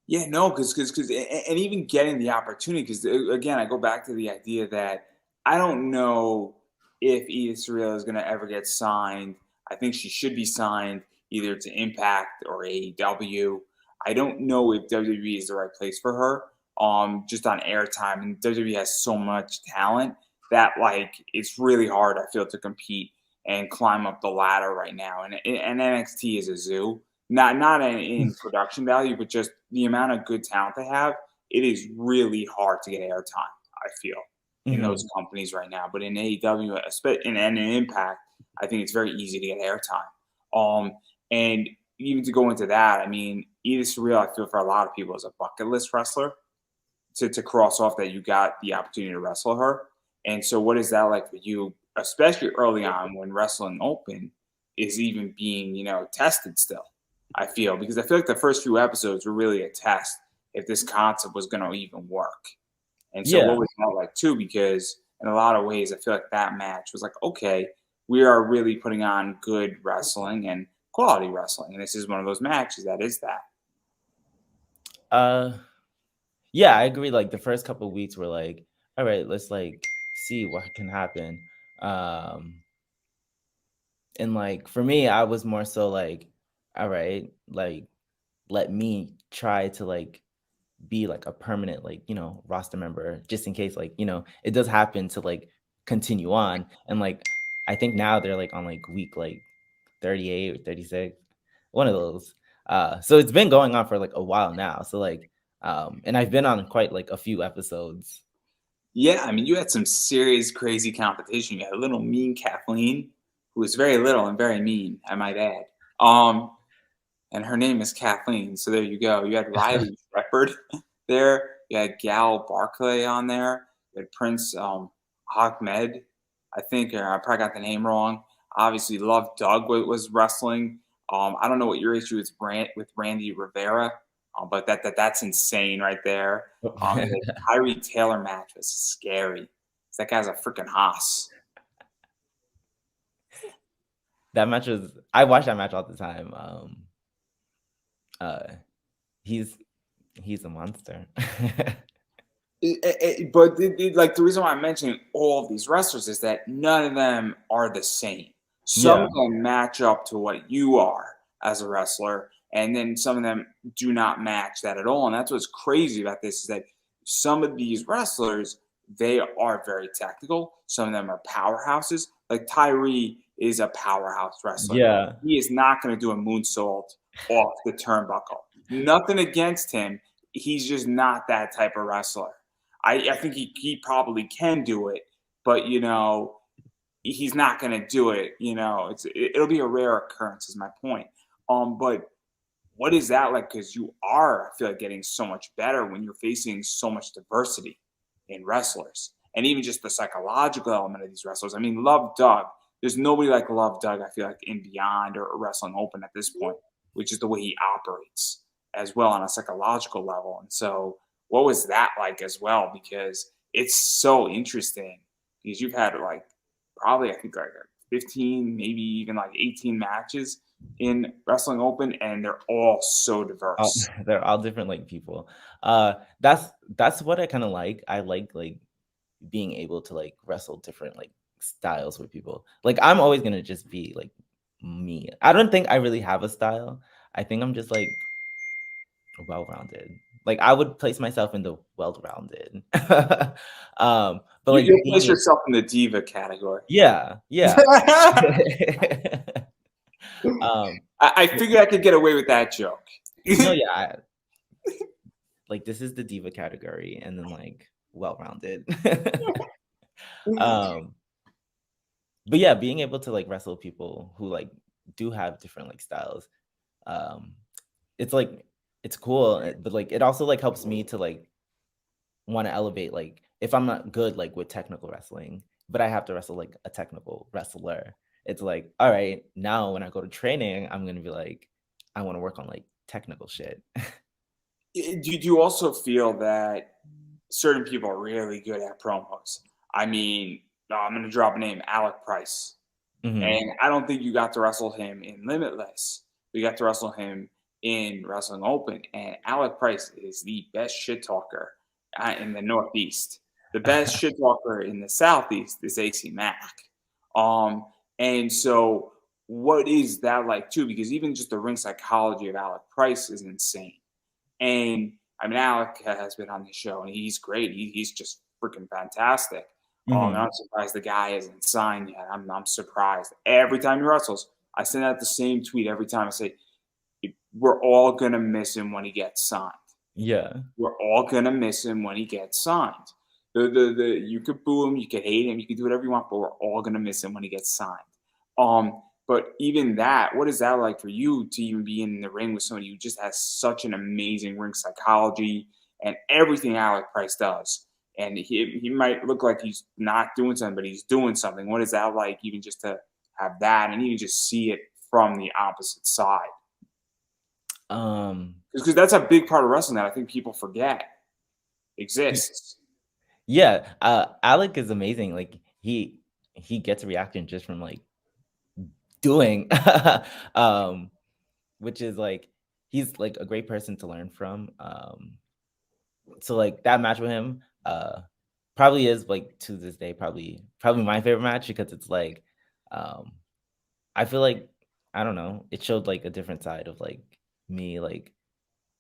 Yeah, no, because and even getting the opportunity, because again, I go back to the idea that I don't know if Edith Surreal is going to ever get signed. I think she should be signed either to Impact or AEW. I don't know if WWE is the right place for her. Just on airtime, and WWE has so much talent that like it's really hard. I feel to compete and climb up the ladder right now. And NXT is a zoo, not in production value, but just the amount of good talent they have. It is really hard to get airtime. I feel in those mhm, companies right now, but in AEW and in Impact, I think it's very easy to get airtime. And even to go into that, I mean, Edith Surreal, I feel for a lot of people is a bucket list wrestler to cross off that you got the opportunity to wrestle her. And so, what is that like for you, especially early on when wrestling open? is even being, tested still. I feel because I feel like the first few episodes were really a test if this concept was going to even work. And so, what Yeah. was that like too? Because in a lot of ways, I feel like that match was like, okay, we are really putting on good wrestling and quality wrestling, and this is one of those matches that is that. Uh, yeah, I agree. Like the first couple weeks were like, all right, let's like see what can happen. Um, and like for me, I was more so like, all right, like let me try to like be like a permanent like roster member just in case like it does happen to like continue on. And like I think now they're like on like week like 38 or 36, one of those. So it's been going on for like a while now, so like and I've been on quite like a few episodes. Yeah, I mean, you had some serious crazy competition. You had a little mean Kathleen, who was very little and very mean, I might add. Um, and her name is Kathleen. So there you go. You had Riley Shepard there. You had Gal Barclay on there. You had Prince Ahmed. I think I probably got the name wrong. Obviously, Love Doug was wrestling. I don't know what your issue is with Randy Rivera, but that's insane right there. The Tyree Taylor match was scary. That guy's a freaking hoss. That match was I watch that match all the time. Uh he's he's a monster. But like the reason why I'm mentioning all of these wrestlers is that none of them are the same. Some Yeah. of them match up to what you are as a wrestler, and then some of them do not match that at all. And that's what's crazy about this is that some of these wrestlers they are very technical. Some of them are powerhouses. Like Tyree is a powerhouse wrestler. Yeah. He is not going to do a moonsault off the turnbuckle. Nothing against him. He's just not that type of wrestler. I think he probably can do it, but he's not going to do it. It'll be a rare occurrence. Is my point. But what is that like? Because you are, I feel like, getting so much better when you're facing so much diversity in wrestlers, and even just the psychological element of these wrestlers. I mean, Love Doug. There's nobody like Love Doug. I feel like in Beyond or Wrestling Open at this point, which is the way he operates as well on a psychological level. And so what was that like as well? Because it's so interesting because you've had like probably I think like 15, maybe even like 18 matches in Wrestling Open, and they're all so All, diverse. they're all different like people. That's what I kind of like. I like being able to like wrestle different like styles with people. Like I'm always gonna just be like me. I don't think I really have a style. I think I'm just like well-rounded. Like I would place myself in the well-rounded. But like You'll place being a yourself in the diva category. yeah, yeah. I, um I figured I could get away with that joke. no, yeah, like this is the diva category and then like well-rounded. um but yeah, being able to like wrestle people who like do have different like styles, um it's like it's cool, but like it also like helps me to like want to elevate. Like if I'm not good like with technical wrestling, but I have to wrestle like a technical wrestler, it's like all right, now when I go to training I'm gonna be like I want to work on like technical shit. Do you also feel that certain people are really good at promos? I mean, I'm going to drop a name, Alec Price. Hmm. And I don't think you got to wrestle him in Limitless. You got to wrestle him in Wrestling Open. And Alec Price is the best shit talker in the Northeast. The best shit talker in the Southeast is AC Mack. Um, and so, what is that like too? Because even just the ring psychology of Alec Price is insane. And I mean, Alec has been on the show, and he's great. He's just freaking fantastic. And Hmm. I'm surprised the guy isn't signed yet. I'm surprised. Every time he wrestles, I send out the same tweet every time. I say, "We're all gonna miss him when he gets signed. Yeah. We're all gonna miss him when he gets signed. The you could boo him, you could hate him, you could do whatever you want, but we're all gonna miss him when he gets signed." But even that, what is that like for you to even be in the ring with somebody who just has such an amazing ring psychology and everything Alec Price does? And he might look like he's not doing something, but he's doing something. What is that like, even just to have that, and you just see it from the opposite side. Um, Because that's a big part of wrestling that I think people forget exists. yeah, Alec is amazing. Like he gets a reaction just from like doing, um, which is like he's like a great person to learn from. So like that match with him, probably is like to this day probably my favorite match because it's like, um, I feel like I don't know, it showed like a different side of like me. Like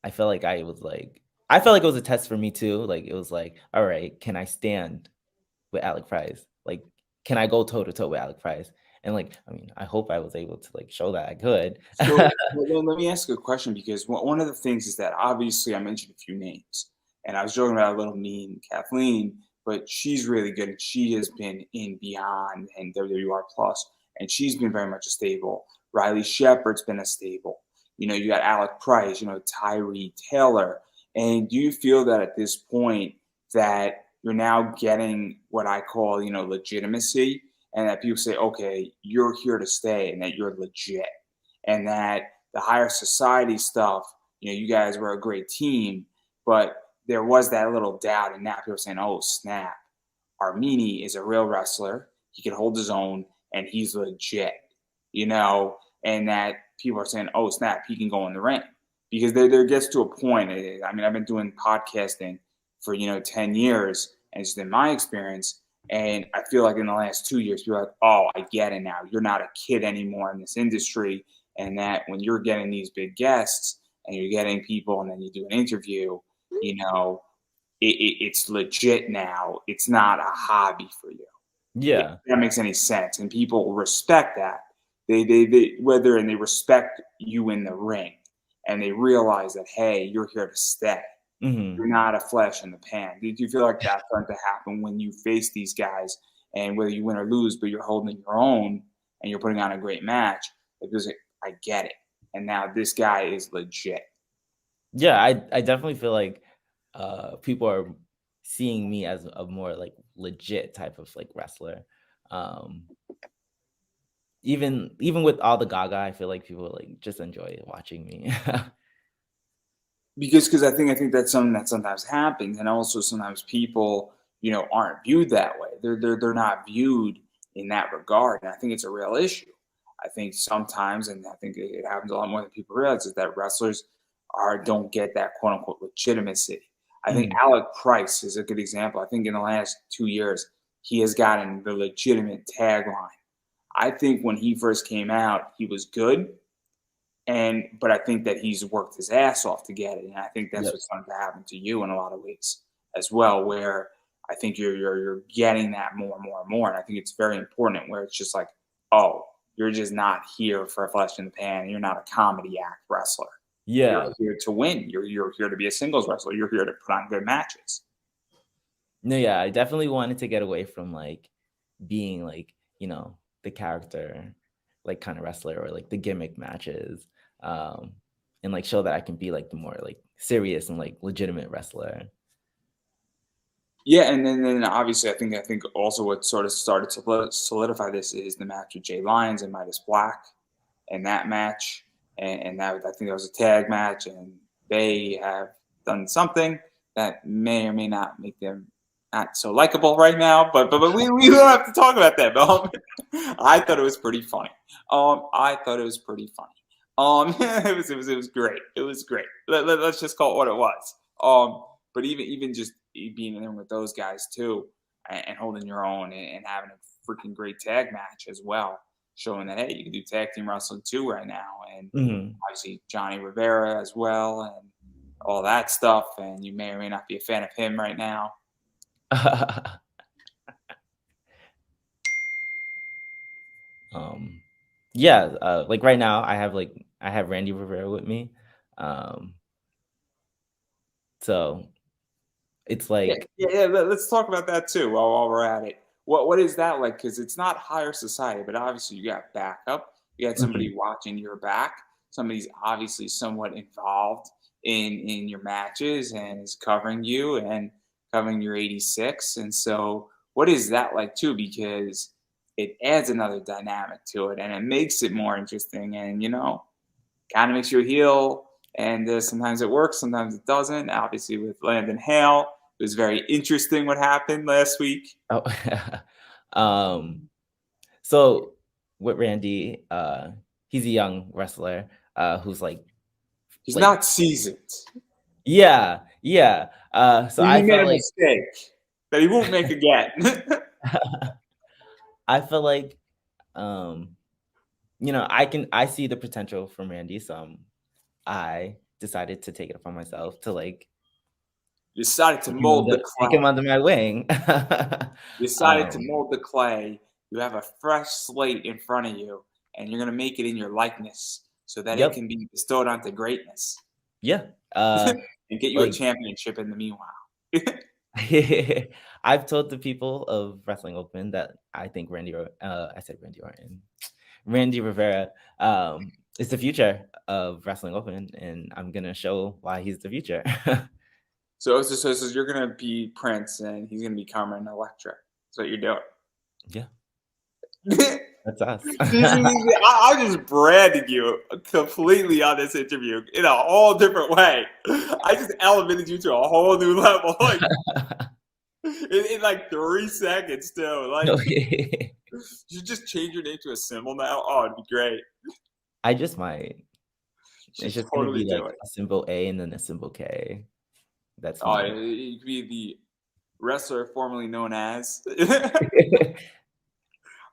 I felt like I felt like it was a test for me too. Like it was like, all right, can I stand with Alec Price? Like, can I go toe to toe with Alec Price? And like, I mean, I hope I was able to like show that I could. So let me ask you a question, because one of the things is that obviously I mentioned a few names, and I was joking about a little mean Kathleen, but she's really good, and she has been in Beyond and WWR Plus, and she's been very much a stable. Riley Shepard's been a stable. You got Alec Price, Tyree Taylor, and do you feel that at this point that you're now getting what I call legitimacy, and that people say, okay, you're here to stay, and that you're legit? And that the higher society stuff, you guys were a great team, but there was that little doubt, and now people are saying, oh, snap, Armini is a real wrestler. He can hold his own, and he's legit, and that people are saying, oh, snap, he can go in the ring. Because there gets to a point, I mean, I've been doing podcasting for, 10 years, and just in my experience, and I feel like in the last 2 years, people are like, oh, I get it now. You're not a kid anymore in this industry. And that when you're getting these big guests and you're getting people and then you do an interview, it's legit now. It's not a hobby for you. If Yeah. that makes any sense. And people respect that. They respect you in the ring, and they realize that, hey, you're here to stay. Hmm. You're not a flash in the pan. Did you feel like that's starting to happen when you face these guys, and whether you win or lose, but you're holding your own and you're putting on a great match? Because I get it. And now this guy is legit. Yeah, I definitely feel like people are seeing me as a more like legit type of like wrestler. Um even with all the gaga, I feel like people like just enjoy watching me. Because I think that's something that sometimes happens, and also sometimes people aren't viewed that way. They're not viewed in that regard, and I think it's a real issue. I think sometimes, and I think it happens a lot more than people realize, is that wrestlers don't get that quote unquote legitimacy. I think Mhm. Alec Price is a good example. I think in the last 2 years he has gotten the legitimate tagline. I think when he first came out, he was good, but I think that he's worked his ass off to get it, and I think that's Yep. what's starting to happen to you in a lot of ways as well. Where I think you're getting that more and more and more, and I think it's very important. Where it's just like, oh, you're just not here for a flash in the pan. You're not a comedy act wrestler. You're Yeah. here to win. You're here to be a singles wrestler. You're here to put on good matches. No, yeah, I definitely wanted to get away from like being like, the character like kind of wrestler or like the gimmick matches. Um and like show that I can be like the more like serious and like legitimate wrestler. Yeah, and then obviously I think also what sort of started to solidify this is the match with Jay Lyons and Midas Black, and that match, and that I think that was a tag match, and they have done something that may or may not make them not so likable right now. But we don't have to talk about that. But I thought it was pretty funny. I thought it was pretty funny. It was great. It was great. Let's just call it what it was. But even just being in there with those guys too, and holding your own, and having a freaking great tag match as well, showing that, hey, you can do tag team wrestling too right now, and Mhm. obviously Johnny Rivera as well, and all that stuff. And you may or may not be a fan of him right now. um yeah, like right now I have Randy Rivera with me. Um so it's Yeah, like yeah, yeah. Let's talk about that too while we're at it. What is that like? Because it's not higher society, but obviously you got backup. You got Mhm. somebody watching your back. Somebody's obviously somewhat involved in your matches and is covering you and covering your 86. And so, what is that like too? Because it adds another dynamic to it, and it makes it more interesting. And kind of makes you a heel. And sometimes it works, sometimes it doesn't. Obviously, with Landon Hale, it was very interesting what happened last week. Oh, so with Randy, he's a young wrestler who's He's not seasoned. Yeah. So He I made felt a like mistake that he won't make again. I feel like I see the potential from Randy, so I decided to take it upon myself to You decided to mold the take him clay. under my wing. You decided to um, mold the clay. You have a fresh slate in front of you, and you're going to make it in your likeness so that it yep, can be bestowed onto greatness yeah. and get you a Like championship in the meanwhile. I've told the people of Wrestling Open that I think I said Randy Orton, Randy Rivera, is the future of Wrestling Open, and I'm gonna show why he's the future. So you're going to be Prince, and he's going to be Carmen Electra. That's what you're doing. Yeah, I that's us. just branded you completely on this interview in a whole different way. I just elevated you to a whole new level, like in like 3 seconds, too. Like, you just change your name to a symbol now. Oh, it'd be great. I just might. You It's should just gonna totally be do like it. a symbol A and then a symbol K. That's Oh, me. it could be the wrestler formerly known as.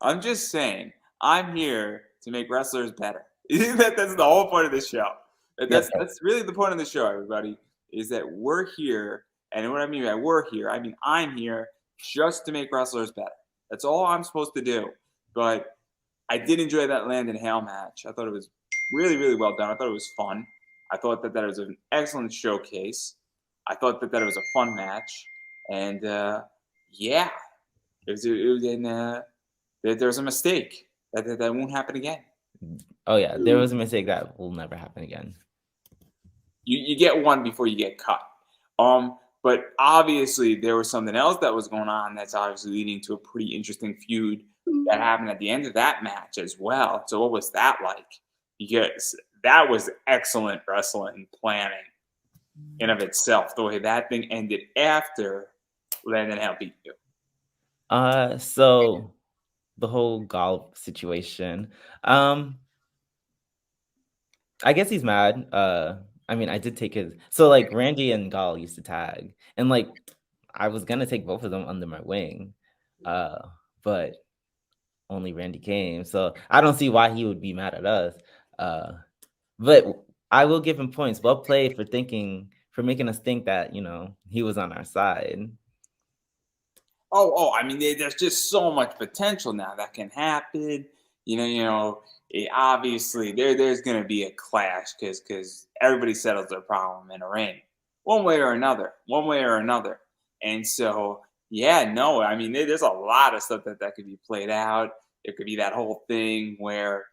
I'm just saying, I'm here to make wrestlers better. That's the whole point of this show. Yep. That's really the point of the show, everybody, is that we're here, and what I mean by we're here, I mean I'm here just to make wrestlers better. That's all I'm supposed to do. But I did enjoy that Landon Hale match. I thought it was really, really well done. I thought it was fun. I thought that was an excellent showcase. I thought that it was a fun match, and yeah, it was in. There was a mistake that won't happen again. Oh yeah, there was a mistake that will never happen again. You get one before you get cut. But obviously there was something else that was going on that's obviously leading to a pretty interesting feud that happened at the end of that match as well. So what was that like? Because that was excellent wrestling planning in of itself. The way that thing ended after Landon Hale beat you. So the whole golf situation. I guess he's mad. I mean, I did take his so Randy and Gall used to tag, and I was gonna take both of them under my wing, but only Randy came, so I don't see why he would be mad at us. But I will give him points. Well played for making us think that he was on our side. I mean, there's just so much potential now that can happen. Obviously there's going to be a clash because everybody settles their problem in a ring, one way or another. And so, yeah, no, I mean, there's a lot of stuff that could be played out. There could be that whole thing where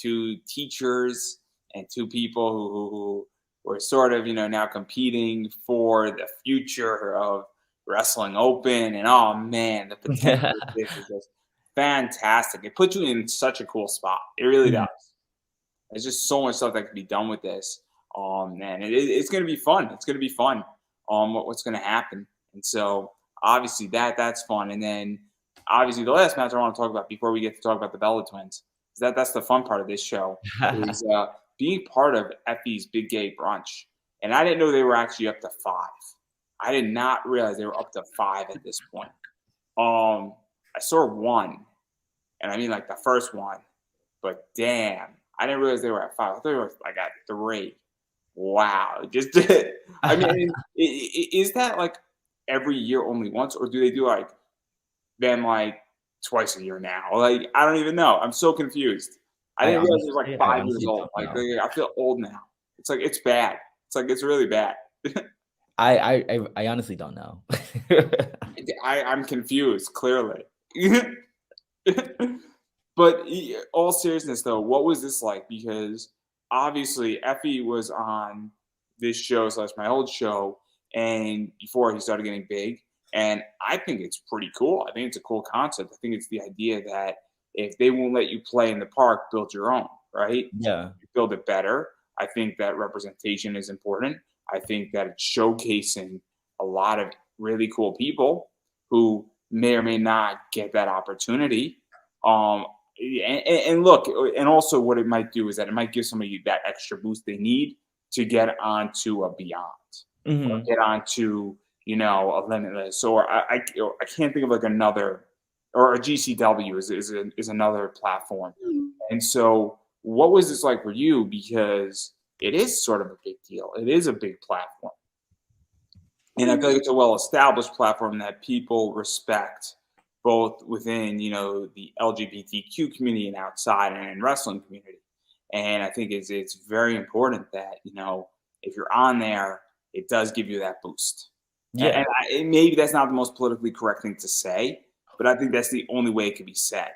two teachers and two people who were sort of now competing for the future of Wrestling Open, and oh man, the potential of this is just fantastic. It puts you in such a cool spot. It really does. There's just so much stuff that can be done with this. Man, it's going to be fun. It's going to be fun. What's going to happen? And so obviously that's fun. And then obviously the last match I want to talk about before we get to talk about the Bella Twins is that's the fun part of this show is being part of Effie's Big Gay Brunch. And I didn't know they were actually up to 5. I did not realize they were up to 5 at this point. I saw 1, and I mean like the first one, but damn, I didn't realize they were at 5. I thought they were like at 3. Wow, just I mean, is that like every year only once, or do they do them like twice a year now? Like I don't even know. I'm so confused. I didn't realize it was like I 5 years honestly old. don't Like know. I feel old now. It's like it's bad. It's like it's really bad. I honestly don't know. I'm confused, clearly. But all seriousness, though, what was this like? Because obviously Effie was on this show / my old show, and before he started getting big, and I think it's pretty cool. I think it's a cool concept. I think it's the idea that if they won't let you play in the park, build your own, right? Yeah. You build it better. I think that representation is important. I think that it's showcasing a lot of really cool people who may or may not get that opportunity. Um, and look, and also what it might do is that it might give somebody that extra boost they need to get onto a Beyond or Mhm. get onto, a Limitless, or I can't think of like another, or a GCW is another platform. And so, what was this like for you? Because it is sort of a big deal. It is a big platform, and I feel like it's a well-established platform that people respect, both within the LGBTQ community and outside and in wrestling community. And I think it's very important that if you're on there, it does give you that boost. And Yeah. and maybe that's not the most politically correct thing to say, but I think that's the only way it could be said.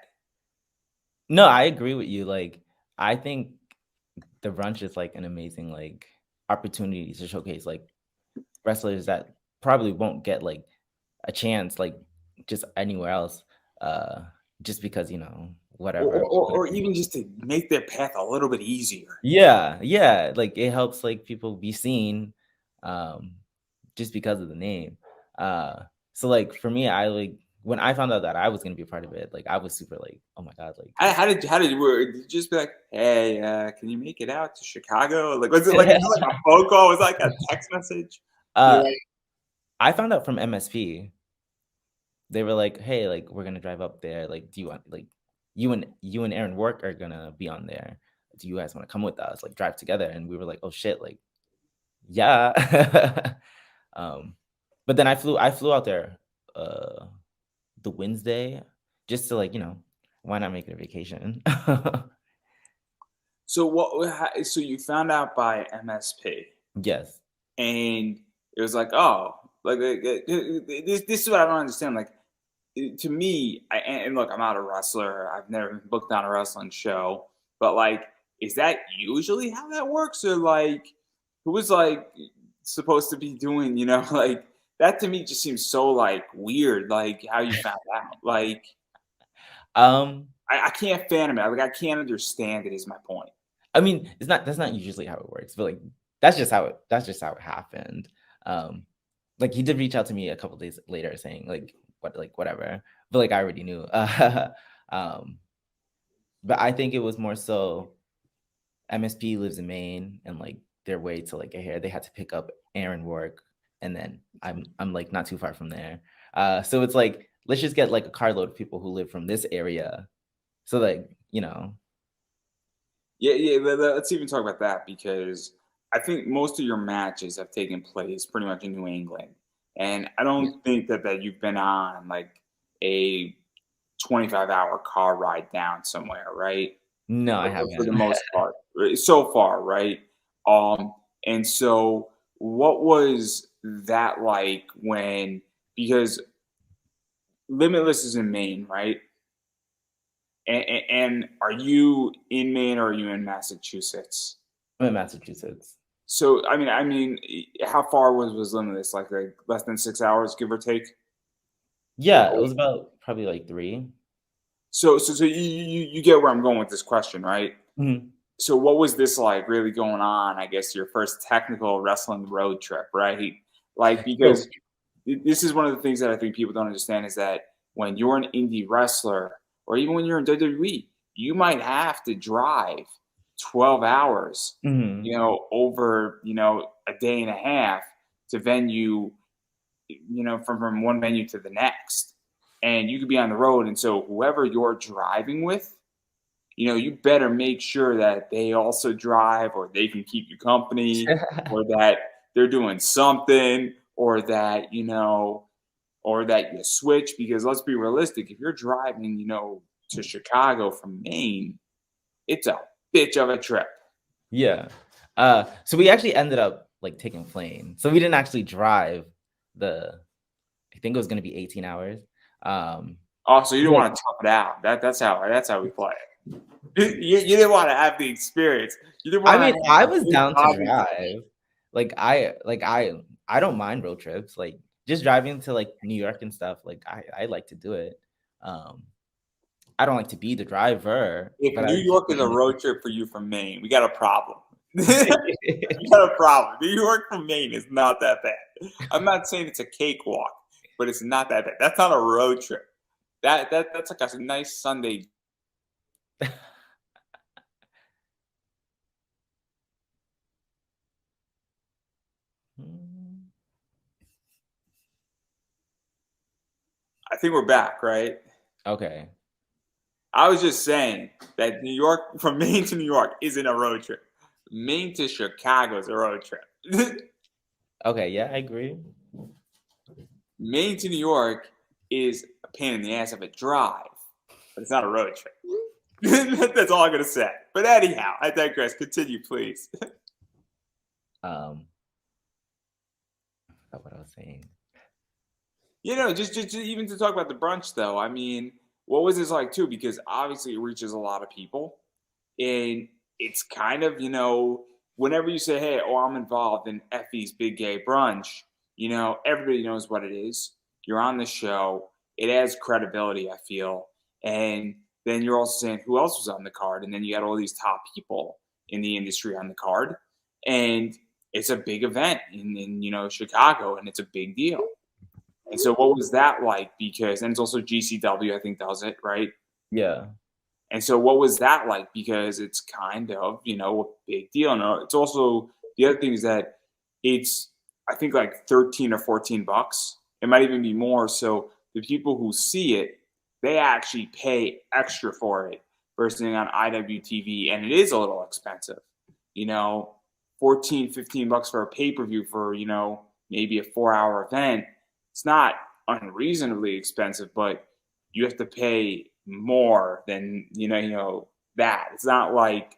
No, I agree with you, like, I think the brunch is, like, an amazing, like, opportunity to showcase, like, wrestlers that probably won't get, like, a chance, like, just anywhere else, uh, just because, Or, whatever. or, or or even just to make their path a little bit easier. Yeah, yeah, like, it helps, like, people be seen, um, just because of the name. So, like, for me, when I found out that I was gonna be a part of it, like, I was super, like, "Oh my god," like Did you just be like, hey, can you make it out to Chicago? Like, was it like a phone call? Was it like a text message? You're uh, like, I found out from MSP. They were like, "Hey, like, we're gonna drive up there, like, do you want like, you and Aaron Work are gonna be on there. Do you guys wanna come with us, like, drive together?" And we were like, "Oh, shit," like, "Yeah." Um, but then I flew out there, the Wednesday just to, like, why not make it a vacation? so so you found out by MSP, Yes. and it was like, oh, this is what I don't understand. Like, to me, and look, I'm not a wrestler. I've never been booked on a wrestling show, but like, is that usually how that works, or like, who was like supposed to be doing? Like that to me just seems so like weird. Like how you found out. Like Um, I can't fathom it. Like I can't understand it. Is my point. I mean, that's not usually how it works, but, like, that's just how it happened. Um, like, he did reach out to me a couple days later saying, whatever, but, like, I already knew. Um, but I think it was more so MSP lives in Maine, and, like, their way to, like, get here, they had to pick up Aaron work, and then I'm, like, not too far from there. So it's like, let's just get, like, a carload of people who live from this area so, like, Yeah, yeah. Let's even talk about that because I think most of your matches have taken place pretty much in New England, and I don't think that you've been on like a 25-hour car ride down somewhere, right? No, I For the haven't. most part, so far, right? And so what was that like when, because Limitless is in Maine, right? And are you in Maine or are you in Massachusetts? I'm in Massachusetts. So I mean, how far was Limitless? Like less than 6 hours, give or take. Yeah, it was about probably, like, 3. So you get where I'm going with this question, right? Mhm. So what was this like really going on? I guess your first technical wrestling road trip, right? Like So because this is one of the things that I think people don't understand is that when you're an indie wrestler or even when you're in WWE, you might have to drive 12 hours, mhm. over, a day and a half to venue, from one venue to the next. And you could be on the road. And so whoever you're driving with, you better make sure that they also drive or they can keep you company or that they're doing something or that you switch because let's be realistic. If you're driving, to Chicago from Maine, it's a bitch of a trip. Yeah. So we actually ended up, like, taking plane. So we didn't actually drive the I think it was gonna be 18 hours. Um, Oh, so you didn't like, want to tough it out. That's how we play it. You didn't want to have the experience. You didn't I want to mean, have I the was good down to body. drive. I don't mind road trips, like, just driving to, like, New York and stuff, like, I like to do it. Um, I don't like to be the driver, If but I New like to York is a be road trip for you from Maine, we got a problem. We got a problem. New York from Maine is not that bad. I'm not saying it's a cakewalk, but it's not that bad. That's not a road trip. That's like a nice Sunday. Mm, I think we're back, right? okay. I was just saying that New York from Maine to New York isn't a road trip. Maine to Chicago is a road trip. Okay, yeah, I agree. Maine to New York is a pain in the ass of a drive, but it's not a road trip. That's all I'm gonna say. But anyhow, I digress. Continue, please. Um, I forgot what I was saying. Just even to talk about the brunch, though. I mean, what was this like too? Because obviously it reaches a lot of people, and it's kind of whenever you say, "Hey, oh, I'm involved in Effie's Big Gay Brunch," everybody knows what it is. You're on the show. It adds credibility, I feel, and then you're also saying who else was on the card, and then you got all these top people in the industry on the card, and it's a big event in Chicago, and it's a big deal. And so, what was that like? Because, and it's also GCW, I think, does it, right? Yeah. And so, what was that like? Because it's kind of, a big deal. And it's also, the other thing is that it's, I think, like 13 or 14 bucks. It might even be more. So, the people who see it, they actually pay extra for it versus on IWTV. And it is a little expensive, you know, 14, 15 bucks for a pay per view for, maybe a 4 hour event. It's not unreasonably expensive, but you have to pay more than that. It's not like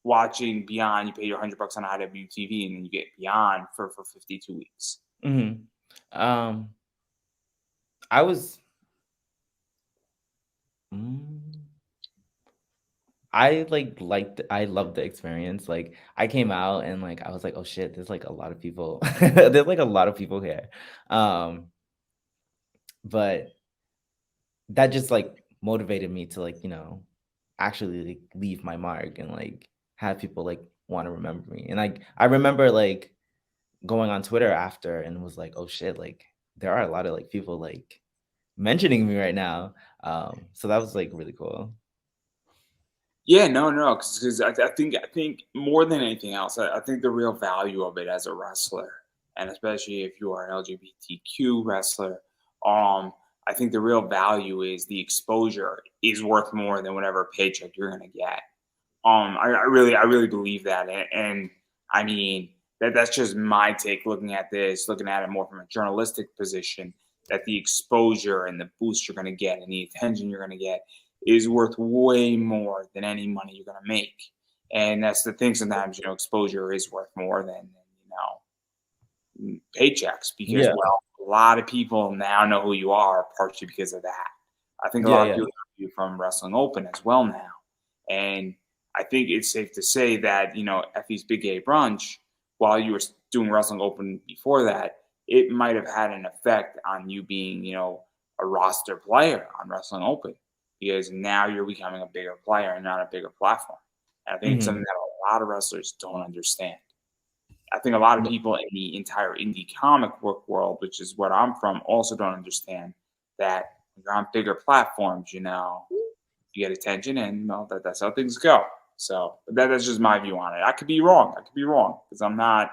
watching Beyond. You pay your $100 on IWTV and then you get Beyond for 52 weeks. Hmm. Um, I was. Mm, I I loved the experience. Like I came out and like I was like, oh shit, there's like a lot of people. There's like a lot of people here. Um, but that just like motivated me to like, actually like leave my mark and like have people like want to remember me. And like I remember like going on Twitter after and was like, oh shit, like there are a lot of like people like mentioning me right now. So that was like really cool. Yeah, no, because I think more than anything else, I think the real value of it as a wrestler, and especially if you are an LGBTQ wrestler, um, I think the real value is the exposure is worth more than whatever paycheck you're gonna get. I really believe that, and I mean that's just my take looking at this, looking at it more from a journalistic position. That the exposure and the boost you're going to get and the attention you're going to get is worth way more than any money you're going to make. And that's the thing. Sometimes exposure is worth more than paychecks because Yeah. well, a lot of people now know who you are partially because of that. I think a Yeah, lot of yeah. people know you from Wrestling Open as well now. And I think it's safe to say that, Effie's Big Gay Brunch, while you were doing Wrestling Open before that, it might have had an effect on you being, a roster player on Wrestling Open because now you're becoming a bigger player and not a bigger platform. And I think it's something Mhm. that a lot of wrestlers don't understand. I think a lot of people in the entire indie comic book world, which is what I'm from, also don't understand that when you're on bigger platforms, you get attention, and that's how things go. So that's just my view on it. I could be wrong. I could be wrong because I'm not.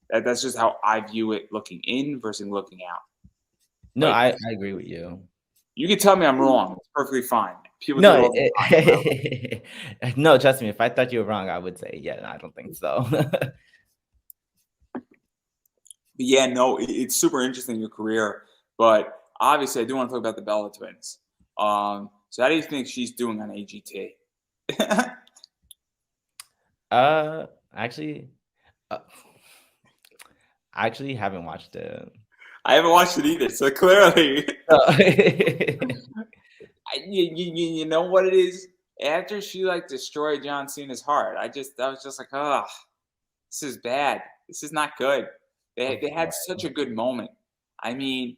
That's just how I view it, looking in versus looking out. No, But I agree with you. you can tell me I'm wrong. It's perfectly fine. People do it No, all the time. no, trust me, if I thought you were wrong, I would say, yeah, no, I don't think so. But yeah, no, it's super interesting your career. But obviously, I do want to talk about the Bella twins. So how do you think she's doing on AGT? Actually, uh, I actually haven't watched it. I haven't watched it either, so clearly, Oh. you know what it is. After she like destroyed John Cena's heart, I was just like, oh, this is bad. This is not good. They had such a good moment. I mean,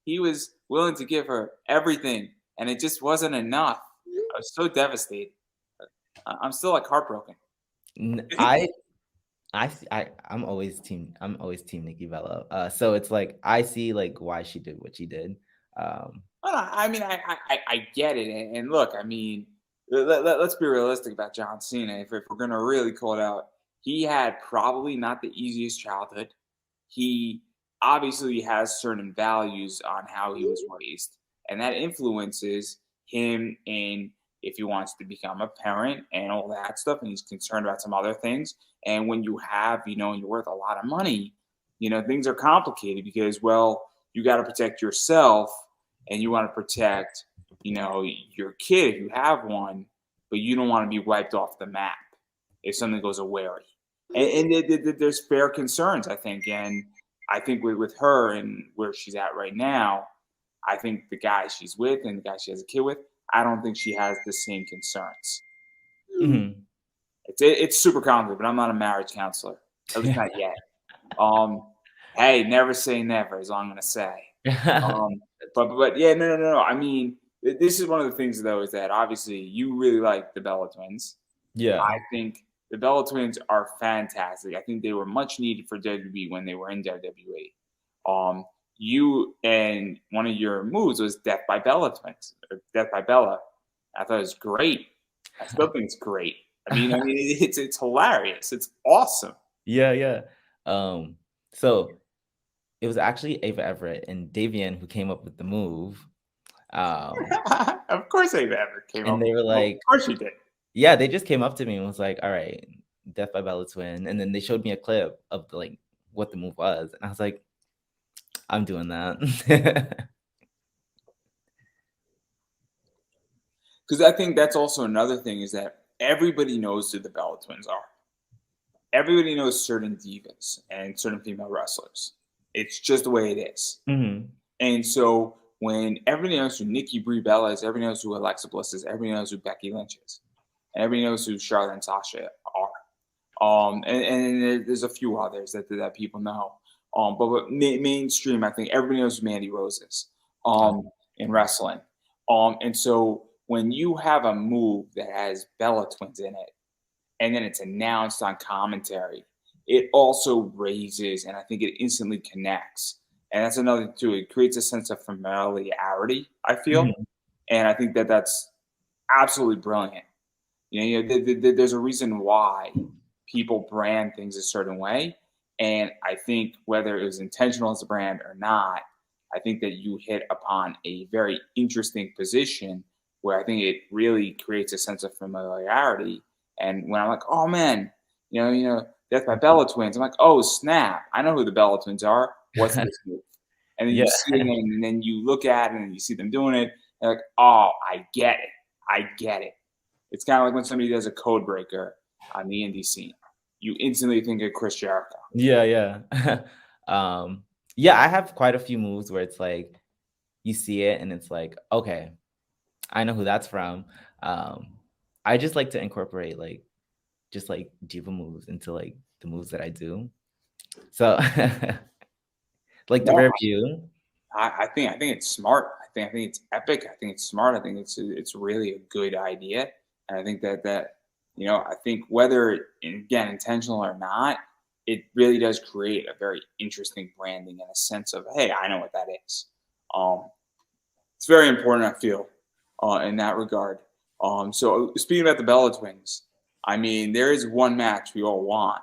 he was willing to give her everything, and it just wasn't enough. I was so devastated. I'm still like heartbroken. N- I'm always team Nikki Bella. So it's like I see like why she did what she did. Um, Well, I mean, I get it. And look, I mean, let's be realistic about John Cena. If we're going to really call it out, he had probably not the easiest childhood. He obviously has certain values on how he was raised, and that influences him in if he wants to become a parent and all that stuff, and he's concerned about some other things. And when you have, you're worth a lot of money, things are complicated because, well, you got to protect yourself and you want to protect, your kid if you have one, but you don't want to be wiped off the map if something goes awry. And there's fair concerns, I think. And I think with her and where she's at right now, I think the guy she's with and the guy she has a kid with, I don't think she has the same concerns. mhm. It's super complicated, but I'm not a marriage counselor, at least not yet. Um, hey, never say never is all I'm gonna say. Um, but yeah, no. I mean, this is one of the things though is that obviously you really like the Bella twins. Yeah. I think the Bella twins are fantastic. I think they were much needed for WWE when they were in WWE. You and one of your moves was Death by Bella twins, or Death by Bella. I thought it was great. I still think it's great. I mean, it's hilarious. It's awesome. Yeah, yeah. Um, so it was actually Ava Everett and Davian who came up with the move. Um, Of course, they ever came and up. they were Well, of like, course you did. yeah, they just came up to me and was like, "All right, Death by Bella Twin," and then they showed me a clip of like what the move was, and I was like, "I'm doing that." Because I think that's also another thing is that everybody knows who the Bella twins are. Everybody knows certain divas and certain female wrestlers. It's just the way it is. Mhm. And so when everybody knows who Nikki Brie Bella is, everybody knows who Alexa Bliss is, everybody knows who Becky Lynch is, and everybody knows who Charlotte and Sasha are. And there's a few others that people know. But mainstream, I think everybody knows who Mandy Rose is in wrestling. And so when you have a move that has Bella twins in it, and then it's announced on commentary, it also raises, and I think it instantly connects. And that's another thing too. It creates a sense of familiarity, I feel, Mhm. and I think that that's absolutely brilliant. There's a reason why people brand things a certain way, and I think whether it was intentional as a brand or not, I think that you hit upon a very interesting position where I think it really creates a sense of familiarity. And when I'm like, oh man, Death by Bella Twins, I'm like, oh snap, I know who the Bella Twins are. What's this move? And then you Yeah. see it, and then you look at it, and you see them doing it, and like, oh, I get it. I get it. It's kind of like when somebody does a code breaker on the indie scene. You instantly think of Chris Jericho. Yeah, yeah. Yeah, I have quite a few moves where it's like you see it and it's like, okay, I know who that's from. Um, I just like to incorporate like just like diva moves into like the moves that I do. So like the No, rear view. I think it's smart. I think it's epic. I think it's smart. I think it's really a good idea. And I think that I think whether again intentional or not, it really does create a very interesting branding and a sense of hey, I know what that is. Um, it's very important. I feel in that regard. So speaking about the Bella Twins, I mean there is one match we all want.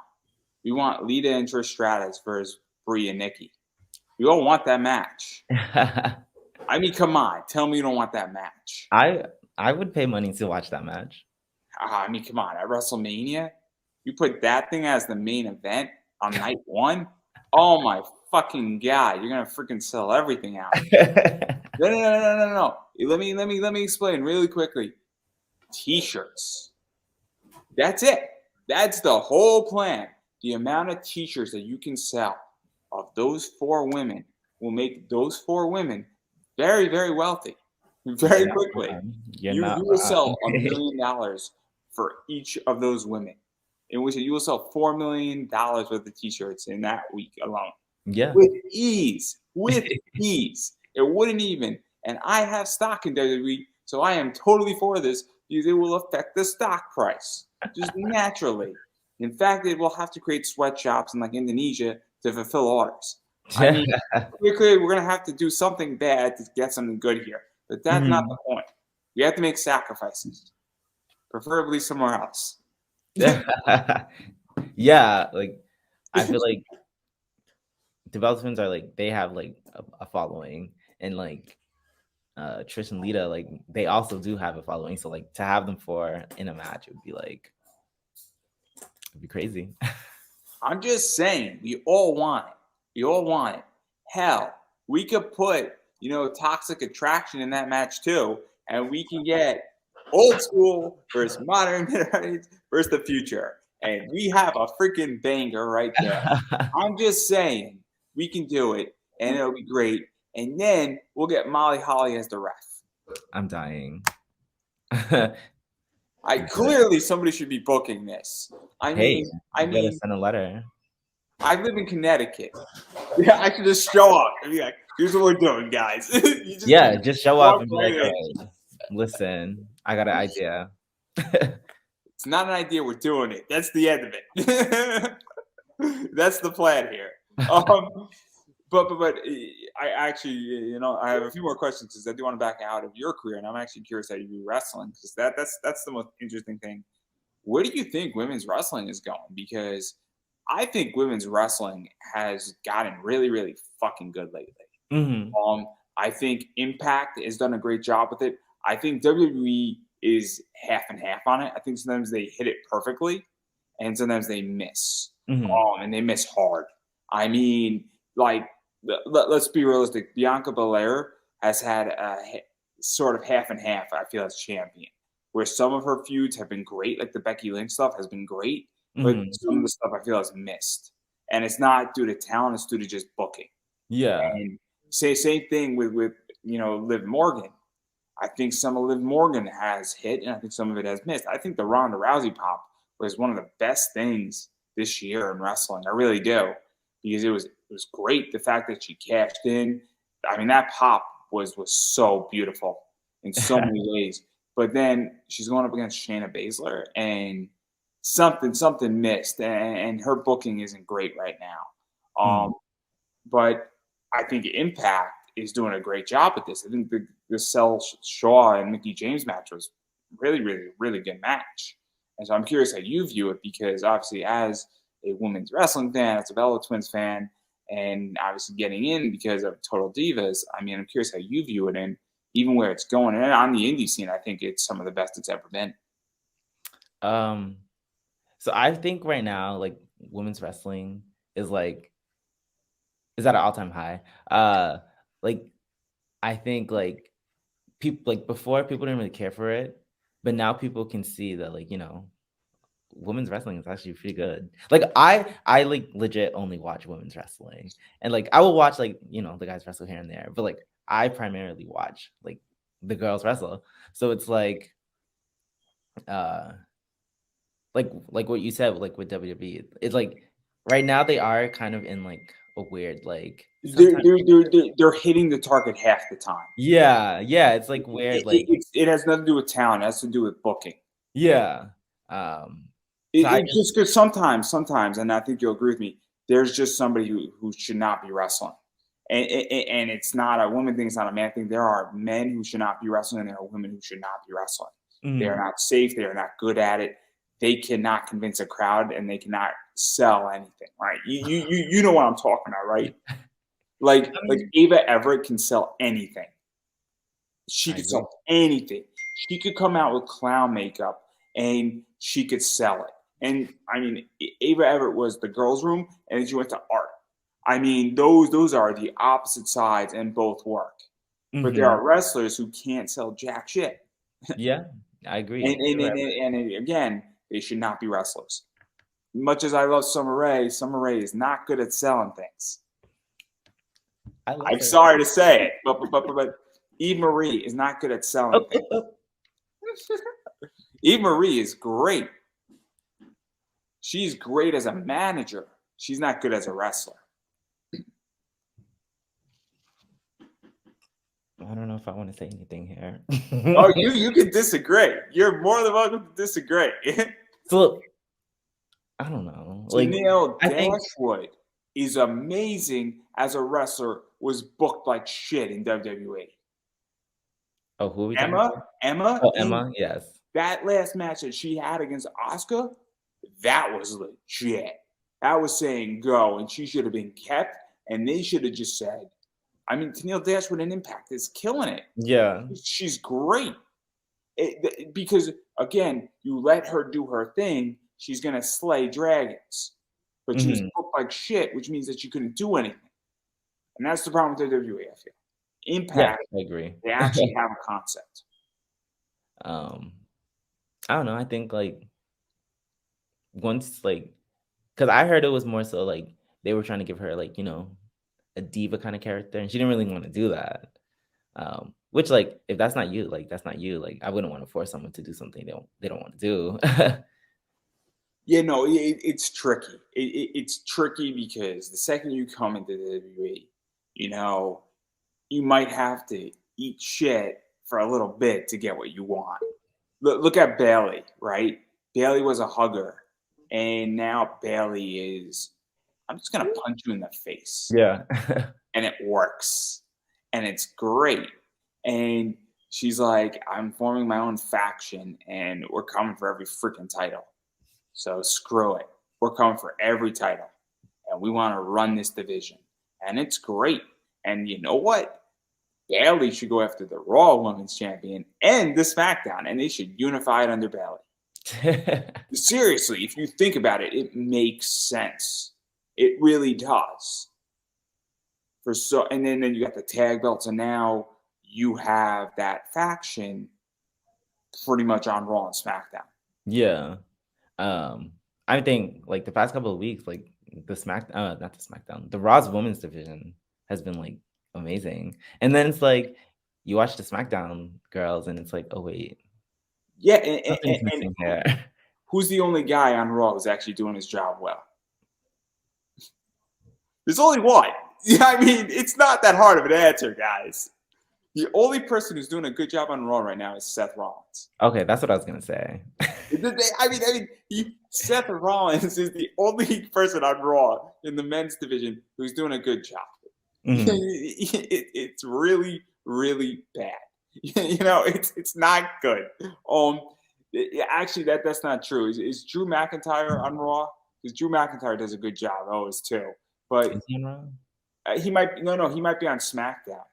We want Lita and Trish Stratus versus Brie and Nikki. We all want that match. I mean, come on, tell me you don't want that match. I I would pay money to watch that match. I mean, come on, at WrestleMania, you put that thing as the main event on night one. Oh my fucking god, you're gonna freaking sell everything out. No. Let me explain really quickly. T-shirts. That's it. That's the whole plan. The amount of T-shirts that you can sell of those four women will make those four women very, very wealthy You're very not quickly. wrong. You're You not you will wrong. sell $1 million for each of those women, in which you will sell $4 million worth of T-shirts in that week alone Yeah. with ease. With ease. It wouldn't even. and I have stock in WWE, so I am totally for this because it will affect the stock price just naturally. In fact, it will have to create sweatshops in like Indonesia to fulfill orders. I mean, clearly we're gonna have to do something bad to get something good here, but that's not the point. We have to make sacrifices, preferably somewhere else. Yeah, like I feel like developments are like they have like a following, and like Trish and Lita, like they also do have a following. So like to have them for in a match would be like it'd be crazy. I'm just saying, we all want it. We all want it. Hell, we could put, toxic attraction in that match too, and we can get old school versus modern versus the future. And we have a freaking banger right there. I'm just saying, we can do it, and it'll be great. And then we'll get Molly Holly as the ref. I'm dying. Clearly somebody should be booking this. I Hey, mean, you gotta send a letter. I live in Connecticut. Yeah, I should just show up and be like, "Here's what we're doing, guys." Just show up and be like, "Hey, listen, I got an idea." It's not an idea. We're doing it. That's the end of it. That's the plan here. But I actually, I have a few more questions because I do want to back out of your career, and I'm actually curious how you do wrestling because that's the most interesting thing. Where do you think women's wrestling is going? Because I think women's wrestling has gotten really, really fucking good lately. I think Impact has done a great job with it. I think WWE is half and half on it. I think sometimes they hit it perfectly, and sometimes they miss. And they miss hard. I mean, like, let's be realistic. Bianca Belair has had a sort of half and half, I feel, as champion, where some of her feuds have been great, like the Becky Lynch stuff has been great, but some of the stuff I feel has missed. And it's not due to talent, it's due to just booking. Yeah. And same thing with Liv Morgan. I think some of Liv Morgan has hit, and I think some of it has missed. I think the Ronda Rousey pop was one of the best things this year in wrestling. I really do, because it was great. The fact that she cashed in, I mean, that pop was so beautiful in so many ways. But then she's going up against Shayna Baszler, and something missed, and her booking isn't great right now. But I think Impact is doing a great job at this. I think the Cell Shaw and Mickey James match was really, really, really good match. And so I'm curious how you view it, because obviously as a women's wrestling fan, as a Bella Twins fan, and obviously getting in because of Total Divas, I mean, I'm curious how you view it, and even where it's going. And on the indie scene, I think it's some of the best it's ever been. So I think right now, like, women's wrestling is at an all-time high. Like, I think like people, like, before people didn't really care for it, but now people can see that, like, women's wrestling is actually pretty good. Like I like legit only watch women's wrestling, and like I will watch, like, the guys wrestle here and there, but like I primarily watch like the girls wrestle. So it's like like what you said, like with WWE, it's like right now they are kind of in like a weird, like, they're hitting the target half the time. Yeah, it's like weird, like it has nothing to do with talent. It has to do with booking. Yeah. Just because sometimes, and I think you'll agree with me, there's just somebody who should not be wrestling. And it's not a woman thing, it's not a man thing. There are men who should not be wrestling, and there are women who should not be wrestling. They are not safe. They are not good at it. They cannot convince a crowd, and they cannot sell anything, right? You know what I'm talking about, right? Like Ava Everett can sell anything. She could sell anything. She could come out with clown makeup and she could sell it. And I mean, Ava Everett was the girls' room, and then she went to art. I mean, those are the opposite sides, and both work. But there are wrestlers who can't sell jack shit. Yeah, I agree. And again, they should not be wrestlers. Much as I love Summer Rae is not good at selling things. I'm sorry to say it, but Eve Marie is not good at selling things. Eve Marie is great. She's great as a manager. She's not good as a wrestler. I don't know if I want to say anything here. Oh, you can disagree. You're more than welcome to disagree. So I don't know. Like Tennille I think Dashwood is amazing as a wrestler, was booked like shit in WWE. oh, who are we talking about? Emma Oh, in Emma, yes. that last match that she had against Asuka, that was legit. That was saying go, and she should have been kept, and they should have just said, I mean, Tennille Dashwood in Impact is killing it. Yeah. She's great. Because, again, you let her do her thing, she's going to slay dragons. But she was Mhm. booked like shit, which means that she couldn't do anything. And that's the problem with WWE, I feel. Yes, Impact, I agree. they actually have a concept. Um, I don't know, I think, like, once, like, because I heard it was more so, like, they were trying to give her, like, a diva kinda character, and she didn't really wanna do that. Which, like, if that's not you, like, that's not you, like, I wouldn't wanna force someone to do something they don't wanna do. Yeah, no, it's tricky. It's tricky because the second you come into the WWE, you know, you might have to eat shit for a little bit to get what you want. Look at Bailey, right? Bailey was a hugger, and now Bailey is, I'm just gonna punch you in the face, Yeah. and it works, and it's great. And she's like, I'm forming my own faction, and we're coming for every freaking title. So screw it. We're coming for every title, and we want to run this division, and it's great. And you know what? Bailey should go after the Raw Women's Champion and the SmackDown, and they should unify it under Bailey. Seriously, if you think about it, it makes sense. It really does. And then you got the tag belts, and now you have that faction pretty much on Raw and SmackDown. Yeah. Um, I think, like, the past couple of weeks, like, not the SmackDown, the Raw's women's division has been, like, amazing, and then it's like, you watch the SmackDown girls, and it's like, "Oh, wait, Yeah, something's and missing here." who's the only guy on Raw who's actually doing his job well? There's only one. Yeah, I mean, it's not that hard of an answer, guys. The only person who's doing a good job on Raw right now is Seth Rollins. Okay, that's what I was gonna say. Seth Rollins is the only person on Raw in the men's division who's doing a good job. Mhm. It's really, really bad. It's not good. Actually, that's not true. Is Drew McIntyre on Raw? Because Drew McIntyre does a good job always too. But Is he on Raw? he might he might be on SmackDown.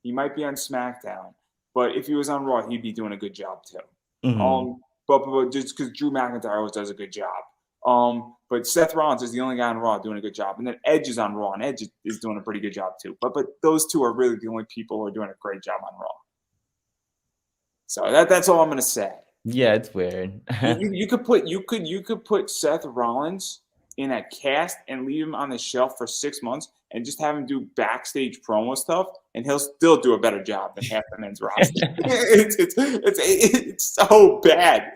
He might be on SmackDown. But if he was on Raw, he'd be doing a good job too. Mhm. But just because Drew McIntyre always does a good job. But Seth Rollins is the only guy on Raw doing a good job, and then Edge is on Raw, and Edge is doing a pretty good job too. But those two are really the only people who are doing a great job on Raw. So that's all I'm gonna say. Yeah, it's weird. You could put Seth Rollins in a cast and leave him on the shelf for 6 months and just have him do backstage promo stuff, and he'll still do a better job than half the men's roster. It's so bad.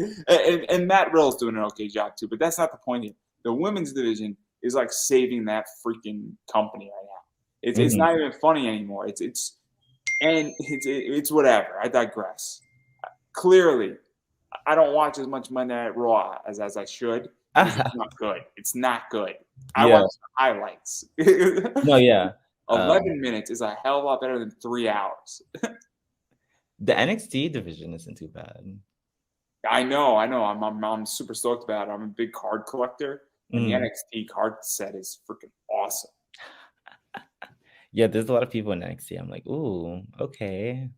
And Matt Riddle's doing an okay job too, but that's not the point here. The women's division is like saving that freaking company right now. It's Mhm. not even funny anymore. It's whatever. I digress. Clearly, I don't watch as much Monday Night Raw as I should because it's not good. It's not good. I Yeah. watch the highlights. No, yeah. 11 minutes is a hell of a lot better than 3 hours. The NXT division isn't too bad. I know. I'm super stoked about it. I'm a big card collector, and the Mhm. NXT card set is freaking awesome. Yeah, there's a lot of people in NXT. I'm like, "Ooh, okay."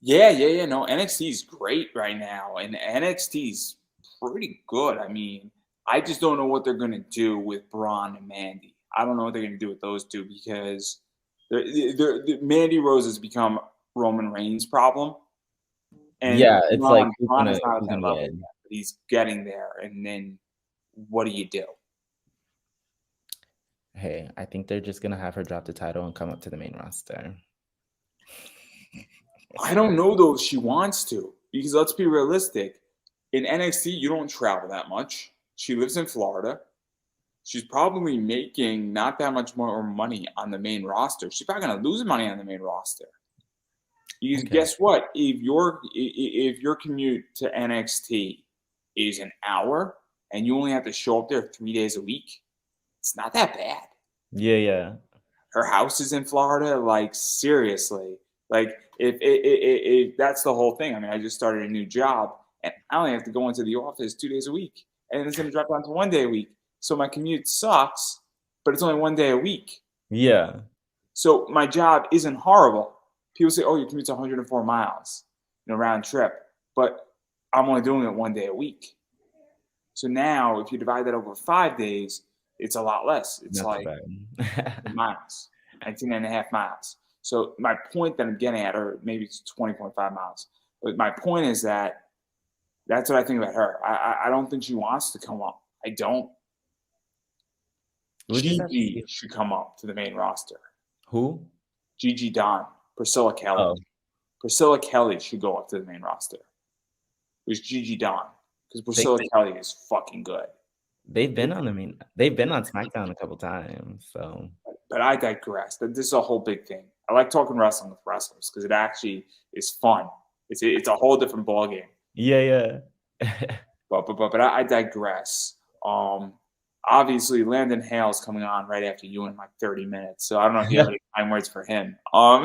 Yeah. No, NXT is great right now, and NXT is pretty good. I mean, I just don't know what they're gonna do with Braun and Mandy. I don't know what they're gonna do with those two because Mandy Rose has become Roman Reigns' problem, and Yeah, it's like, Braun is not at who's that gonna level win? yet. But he's getting there, and then what do you do? Hey, I think they're just gonna have her drop the title and come up to the main roster. I don't know though if she wants to because let's be realistic. In NXT, you don't travel that much. She lives in Florida. She's probably making not that much more money on the main roster. She's probably going to lose money on the main roster. Because Okay. guess what? If your commute to NXT is an hour and you only have to show up there 3 days a week, it's not that bad. Yeah, yeah. Her house is in Florida. Like seriously, like if that's the whole thing. I mean, I just started a new job and I only have to go into the office 2 days a week, and it's going to drop down to 1 day a week. So my commute sucks, but it's only 1 day a week. Yeah. So my job isn't horrible. People say, "Oh, your commute's 104 miles, round trip," but I'm only doing it 1 day a week. So now, if you divide that over 5 days, it's a lot less. It's Not too like bad. miles, 19 and a half miles. So my point that I'm getting at, or maybe it's 20.5 miles, but my point is that that's what I think about her. I don't think she wants to come up. I don't. Would you say? Gigi should come up to the main roster. Who? Gigi Don, Priscilla Kelly. Oh, Priscilla Kelly should go up to the main roster. It was Gigi Don because they Priscilla Kelly is fucking good. they've been on SmackDown a couple times, so But I digress. This is a whole big thing. I like talking wrestling with wrestlers because it actually is fun. It's a whole different ballgame. yeah, yeah. But I digress. Obviously Landon Hale's coming on right after you in like 30 minutes. So I don't know if you have any kind words for him. Wow.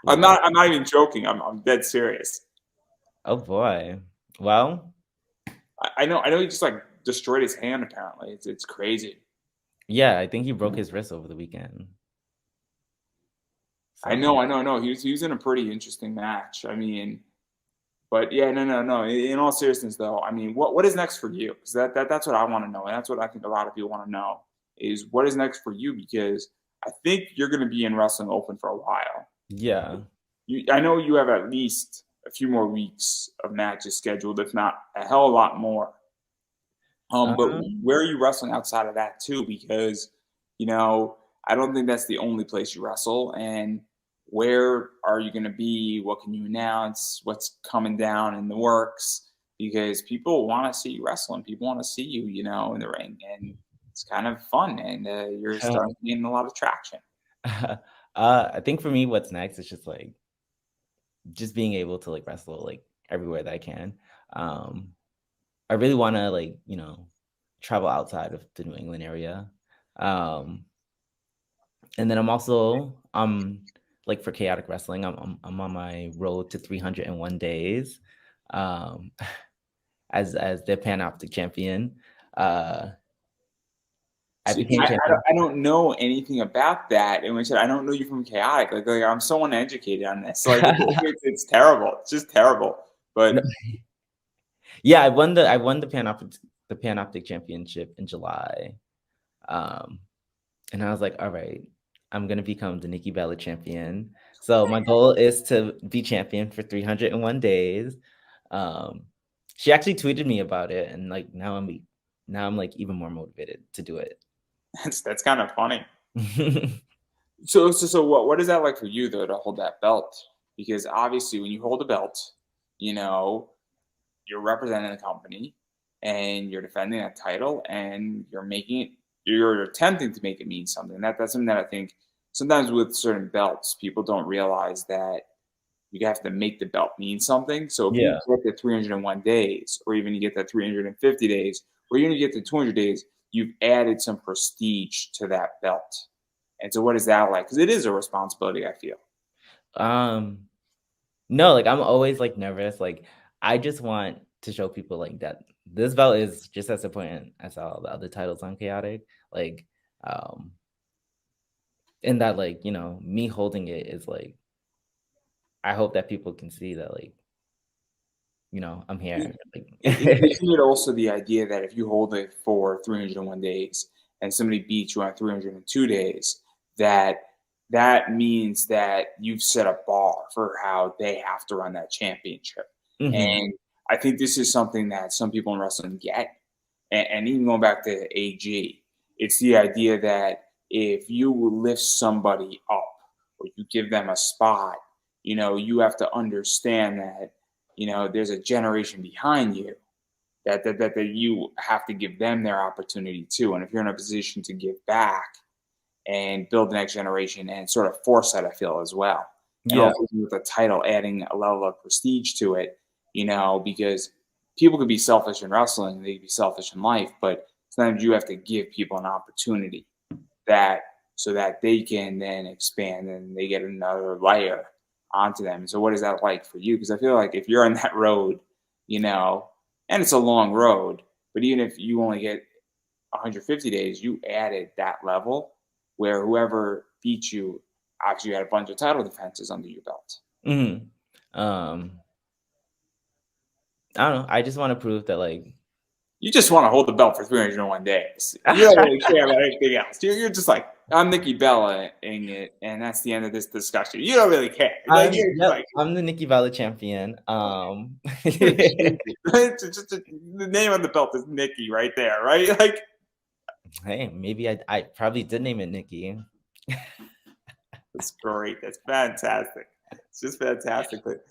I'm not even joking. I'm dead serious. Oh boy. Well, I know he just like destroyed his hand apparently. It's crazy. yeah, I think he broke his wrist over the weekend. I So, know, I know, I know. He was in a pretty interesting match. I mean, but yeah, no. In all seriousness, though, I mean, what is next for you? Because that's what I want to know, and that's what I think a lot of people want to know is what is next for you? Because I think you're going to be in wrestling open for a while. yeah. I know you have at least a few more weeks of matches scheduled, if not a hell of a lot more. But Um, where are you wrestling outside of that too? Because I don't think that's the only place you wrestle. And where are you going to be? What can you announce? What's coming down in the works? Because people want to see you wrestling. People want to see you, in the ring, and it's kind of fun. And you're starting to gain a lot of traction. I think for me, what's next is just like just being able to like wrestle like everywhere that I can. Um, I really want to like travel outside of the New England area. Um, and then like for chaotic wrestling, I'm on my road to 301 days, um, as the Panoptic champion. Uh, I See, became champion. I don't know anything about that. And which I don't know you from chaotic. Like I'm so uneducated on this. Like it's terrible. It's just terrible. No, But yeah, I won the Panoptic championship in July. Um, and I was like, all right, I'm gonna become the Nikki Bella champion. So my goal is to be champion for 301 days. Um, she actually tweeted me about it, and like now I'm like even more motivated to do it. that's kind of funny. So what is that like for you though to hold that belt? Because obviously when you hold a belt, you know, you're representing the company and you're defending that title and you're attempting to make it mean something. That's something that I think sometimes with certain belts, people don't realize that you have to make the belt mean something. So if you Yeah. get the 301 days, or even you get the 350 days, or even you get the 200 days, you've added some prestige to that belt. And so, what is that like? Because it is a responsibility, I feel. Um, no, like I'm always like nervous. Like I just want to show people like that this belt is just as important as all the other titles on Chaotic. Like, um, and that like, me holding it is like I hope that people can see that like, I'm here. Like Isn't it also the idea that if you hold it for 301 days and somebody beats you on 302 days, that that means that you've set a bar for how they have to run that championship. Mhm. And I think this is something that some people in wrestling get. And even going back to AG, it's the idea that if you lift somebody up or you give them a spot, you have to understand that there's a generation behind you that you have to give them their opportunity too. And if you're in a position to give back, and build the next generation and sort of foresight, I feel, as well. And Yeah. also with the title, adding a level of prestige to it, because people could be selfish in wrestling, they could be selfish in life, but sometimes you have to give people an opportunity that so that they can then expand and they get another layer onto them. So what is that like for you? Because I feel like if you're on that road, and it's a long road, but even if you only get 150 days, you added that level where whoever beats you actually had a bunch of title defenses under your belt. Mhm. Um, I don't know. I just want to prove that, like, You just want to hold the belt for 301 days. You don't really care about anything else. You're just like, I'm Nikki Bella in it, and that's the end of this discussion. You don't really care. Like, you're just like, I'm the Nikki Bella champion. the name on the belt is Nikki right there, right? Like, Hey, maybe I probably did name it Nikki. that's great. That's fantastic. It's just fantastic. But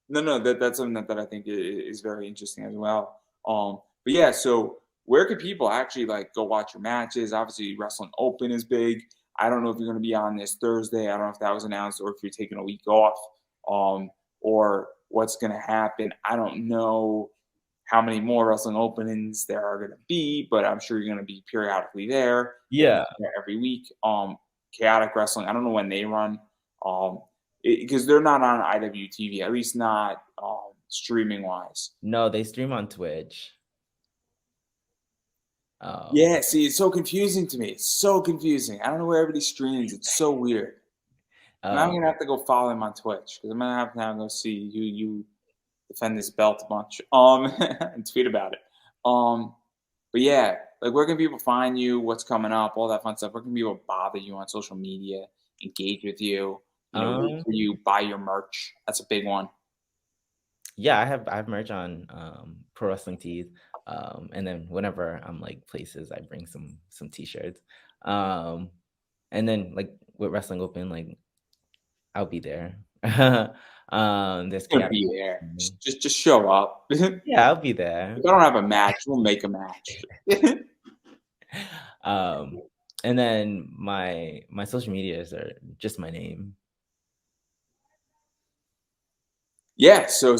no, that's something that I think is very interesting as well. But yeah, so where could people actually like go watch your matches? Obviously, Wrestling Open is big. I don't know if you're going to be on this Thursday. I don't know if that was announced or if you're taking a week off, or what's going to happen. I don't know how many more wrestling openings there are going to be, but I'm sure you're going to be periodically there, if Yeah. not there every week. Chaotic Wrestling, I don't know when they run, because they're not on IWTV, at least not streaming wise. No, they stream on Twitch. Yeah, see, it's so confusing to me. It's so confusing. I don't know where everybody streams. It's so weird. Now I'm Um, gonna have to go follow him on Twitch because I'm gonna have to now go see you defend this belt a bunch. And tweet about it. Um, but yeah, like where can people find you? What's coming up? All that fun stuff. Where can people bother you on social media? Engage with you? Wait um, for you, buy your merch. That's a big one. yeah, I have merch on Pro Wrestling Tees. And then whenever I'm like places, I bring some t-shirts. Um, and then like with Wrestling Open, like I'll be there. There's It's gonna chaotic. be there. Just show up. If Yeah, I'll be there. I don't have a match, we'll make a match. Um, and then my social medias are just my name. Yeah, so,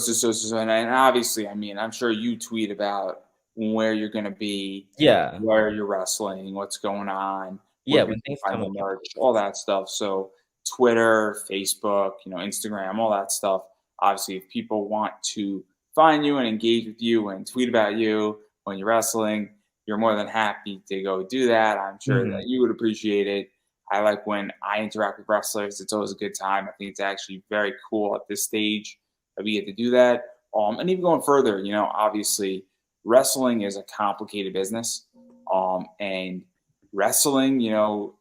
and obviously, I mean, I'm sure you tweet about where you're gonna be, Yeah. where you're wrestling, what's going on, where Yeah, people when can things find come the up. merch, all that stuff. So Twitter, Facebook, Instagram, all that stuff. Obviously, if people want to find you and engage with you and tweet about you when you're wrestling, you're more than happy to go do that. I'm sure that Mhm. you would appreciate it. I like when I interact with wrestlers. It's always a good time. I think it's actually very cool at this stage that we get to do that. And even going further, obviously wrestling is a complicated business. And wrestling, you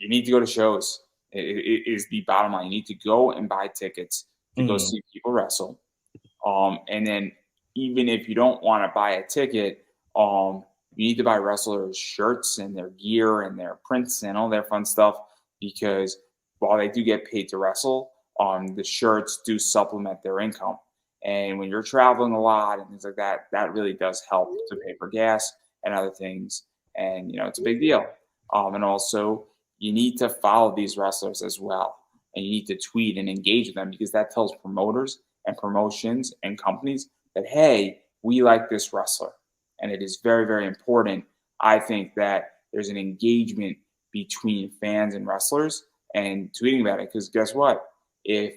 need to go to shows. It is the bottom line. You need to go and buy tickets to go Mhm. see people wrestle. And then even if you don't want to buy a ticket, you need to buy wrestlers' shirts and their gear and their prints and all their fun stuff because while they do get paid to wrestle, the shirts do supplement their income. And when you're traveling a lot and things like that, that really does help to pay for gas and other things. And it's a big deal. And also, you need to follow these wrestlers as well, and you need to tweet and engage with them because that tells promoters and promotions and companies that, hey, we like this wrestler. And it is very, very important, I think, that there's an engagement between fans and wrestlers and tweeting about it. Because guess what? If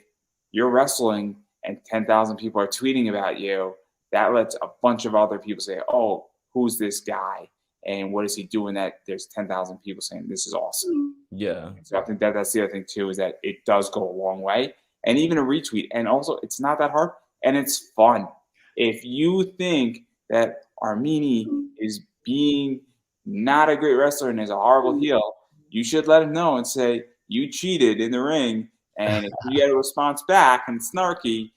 you're wrestling and 10,000 people are tweeting about you, that lets a bunch of other people say, oh, who's this guy? And what is he doing that there's 10,000 people saying this is awesome? Yeah. So I think that that's the other thing too is that it does go a long way, and even a retweet, and also it's not that hard and it's fun. If you think that Armini is being not a great wrestler and is a horrible heel, you should let him know and say you cheated in the ring, and if you get a response back and it's snarky,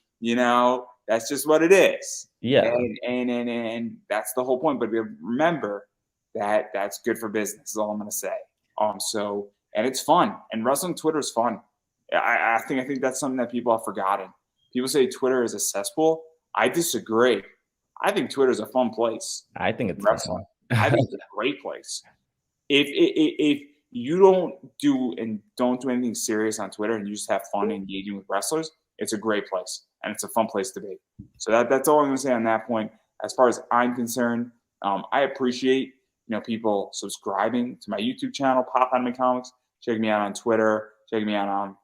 that's just what it is, Yeah. and that's the whole point. But remember that that's good for business. Is all I'm going to say. So and it's fun. And wrestling Twitter is fun. I think that's something that people have forgotten. People say Twitter is a cesspool. I disagree. I think Twitter is a fun place. I think it's Wrestling. fun. I think it's a great place. If you don't do anything serious on Twitter and you just have fun engaging with wrestlers, it's a great place and it's a fun place to be. So that's all I'm going to say on that point. As far as I'm concerned, I appreciate people subscribing to my YouTube channel, Pop Anime Comics. Check me out on Twitter. Check me out on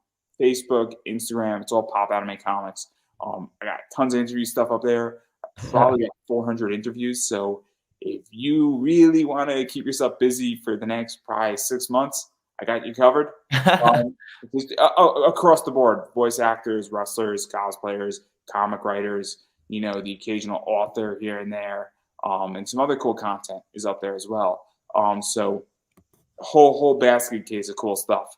Facebook, Instagram. It's all Pop Anime Comics. I got tons of interview stuff up there. I probably got 400 interviews. So if you really want to keep yourself busy for the next probably 6 months, I got you covered. Across the board, voice actors, wrestlers, cosplayers, comic writers, the occasional author here and there, and some other cool content is up there as well. So whole basket case of cool stuff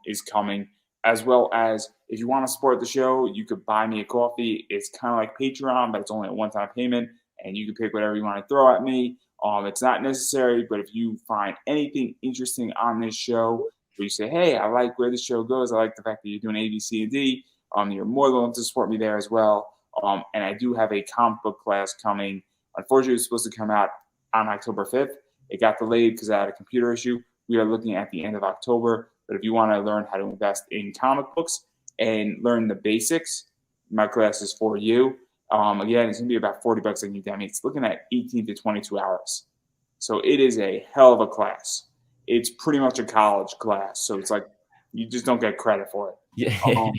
is coming, as well as if you want to support the show, you could buy me a coffee. It's kind of like Patreon, but it's only a one-time payment, and you can pick whatever you want to throw at me. It's not necessary, but if you find anything interesting on this show, where you say, hey, I like where the show goes, I like the fact that you're doing A, B, C, and D, you're more than willing to support me there as well. And I do have a comic book class coming. Unfortunately, it was supposed to come out on October 5th. It got delayed because I had a computer issue. We are looking at the end of October. But if you want to learn how to invest in comic books and learn the basics, my class is for you. Again, it's going to be about $40 on Udemy. It's looking at 18 to 22 hours. So it is a hell of a class. It's pretty much a college class. So it's like you just don't get credit for it. Yeah.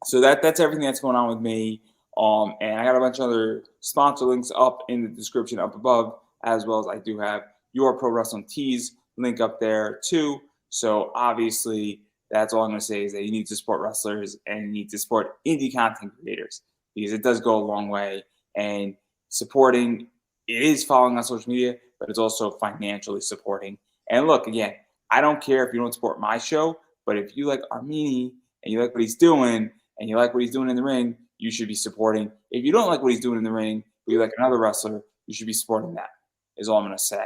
So that's everything that's going on with me. And I got a bunch of other sponsor links up in the description up above, as well as I do have Your Pro Wrestling Tees link up there too. So obviously, that's all I'm going to say is that you need to support wrestlers and you need to support indie content creators because it does go a long way. And supporting, it is following on social media, but it's also financially supporting. And look, again, I don't care if you don't support my show, but if you like Armani and you like what he's doing and you like what he's doing in the ring, you should be supporting. If you don't like what he's doing in the ring, but you like another wrestler, you should be supporting that, is all I'm going to say.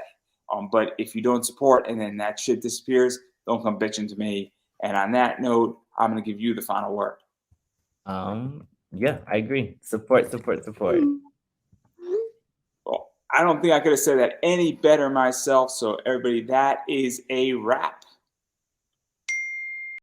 But if you don't support and then that shit disappears, don't come bitching to me. And on that note, I'm going to give you the final word. Yeah, I agree. Support. Well, I don't think I could have said that any better myself. So everybody, that is a wrap.